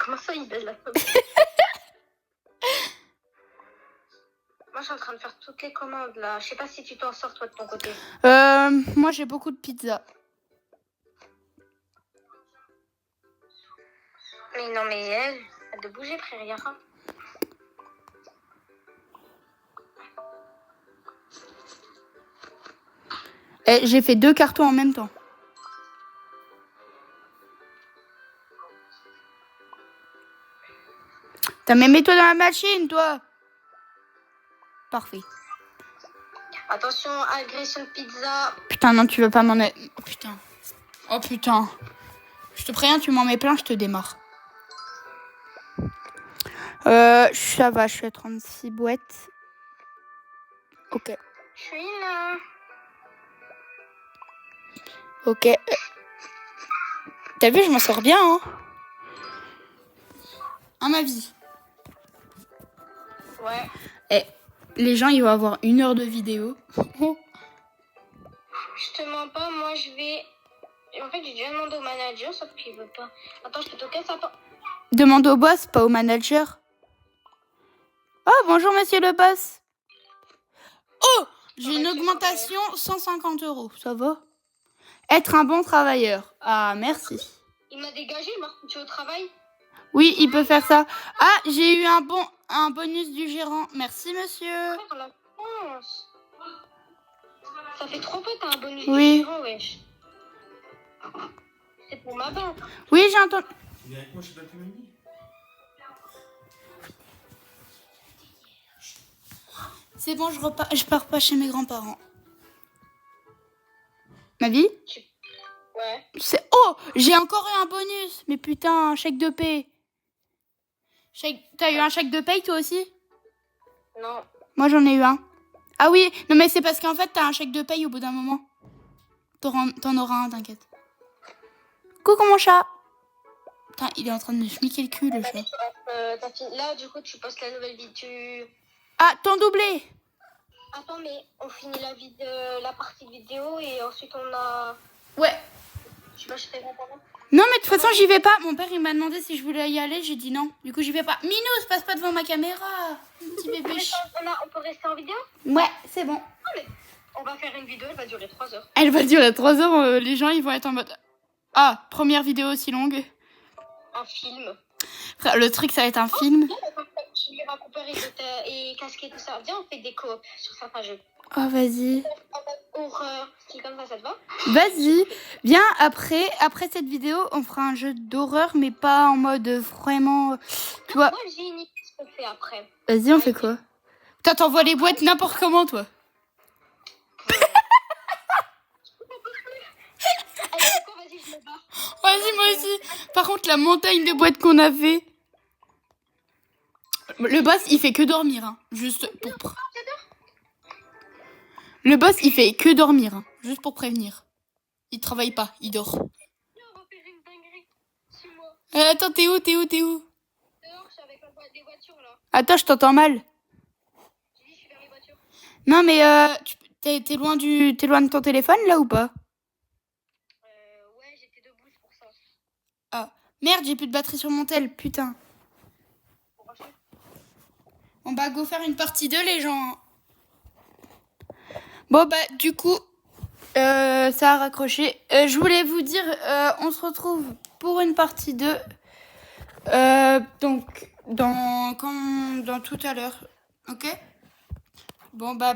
Comment ça, il baise la table? Moi, je suis en train de faire toutes les commandes, là. Je sais pas si tu t'en sors, toi, de ton côté. Moi, j'ai beaucoup de pizza. Mais non, mais elle a de bouger, frère Yara. Et j'ai fait 2 cartons en même temps. T'as même mis toi dans la machine, toi. Parfait. Attention, agression de pizza. Putain, non, tu veux pas m'en... Oh, putain. Oh, putain. Je te préviens, tu m'en mets plein, je te démarre. Ça va, je suis à 36 boîtes. Ok. Je suis là. Ok. T'as vu, je m'en sors bien, hein. À ma vie. Ouais. Eh, les gens, ils vont avoir 1 heure de vidéo. Je te mens pas, moi, je vais... En fait, j'ai déjà demandé au manager, sauf qu'il veut pas. Attends, je te toquer ça. Demande au boss, pas au manager. Oh, bonjour, monsieur le boss. Oh, j'ai une augmentation 150 €. Ça va? Être un bon travailleur. Ah, merci. Il m'a dégagé, il m'a refoutu au travail. Oui, il peut faire ça. Ah, j'ai eu un bonus du gérant. Merci, monsieur. Frère, la France. Ça fait trop peu, t'as un bonus Oui. du gérant, wesh. C'est pour m'abattre. Oui, j'ai entendu. Viens avec moi chez l'après-midi. C'est bon, je pars pas chez mes grands-parents. Ma vie? Ouais. Oh, j'ai encore eu un bonus. Mais putain, un chèque de paie. T'as eu un chèque de paie, toi aussi? Non. Moi, j'en ai eu un. Ah oui, non mais c'est parce qu'en fait, t'as un chèque de paye au bout d'un moment. T'en auras un, t'inquiète. Coucou mon chat. Putain, il est en train de me schmiquer le cul, le chat. Là, du coup, tu postes la nouvelle vidéo. Ah, temps doublé. Attends, mais on finit la partie vidéo et ensuite on a... Ouais. Tu vas chez tes grands-parents? Non, mais de toute façon, j'y vais pas. Mon père, il m'a demandé si je voulais y aller. J'ai dit non. Du coup, j'y vais pas. Minou, passe pas devant ma caméra. Petit bébé. On peut rester en vidéo? Ouais, c'est bon. Allez. On va faire une vidéo, elle va durer 3 heures. Elle va durer 3 heures. Les gens, ils vont être en mode... Ah, première vidéo aussi longue. Un film. Frère, le truc, ça va être un film. Tu lui récupères et casquer tout ça. Viens, on fait des coops sur certains jeux. Oh, vas-y. Horreur, qui comme ça te va? Vas-y. Viens, après cette vidéo, on fera un jeu d'horreur, mais pas en mode vraiment... Tu vois. Moi, j'ai une idée ce qu'on fait après. Vas-y, on fait quoi? Putain, t'envoies les boîtes n'importe comment, toi. Allez, quoi, vas-y, je me barre. Vas-y, moi aussi. Par contre, la montagne de boîtes qu'on a fait... Le boss, il fait que dormir, hein. Juste pour... Le boss, il fait que dormir, hein. Juste pour prévenir. Il travaille pas, il dort. On va faire une dinguerie. Suis-moi. Attends, t'es où? Dehors, je suis avec les voitures, là. Attends, je t'entends mal. J'ai dit, je suis vers les voitures. Non, mais t'es loin de ton téléphone, là, ou pas? Ouais, j'étais debout, c'est pour ça. Ah, merde, j'ai plus de batterie sur mon tel, putain. On va go faire une partie 2, les gens. Bon, bah, du coup, ça a raccroché. Je voulais vous dire, on se retrouve pour une partie 2. Donc, dans tout à l'heure. Ok? Bon, bah...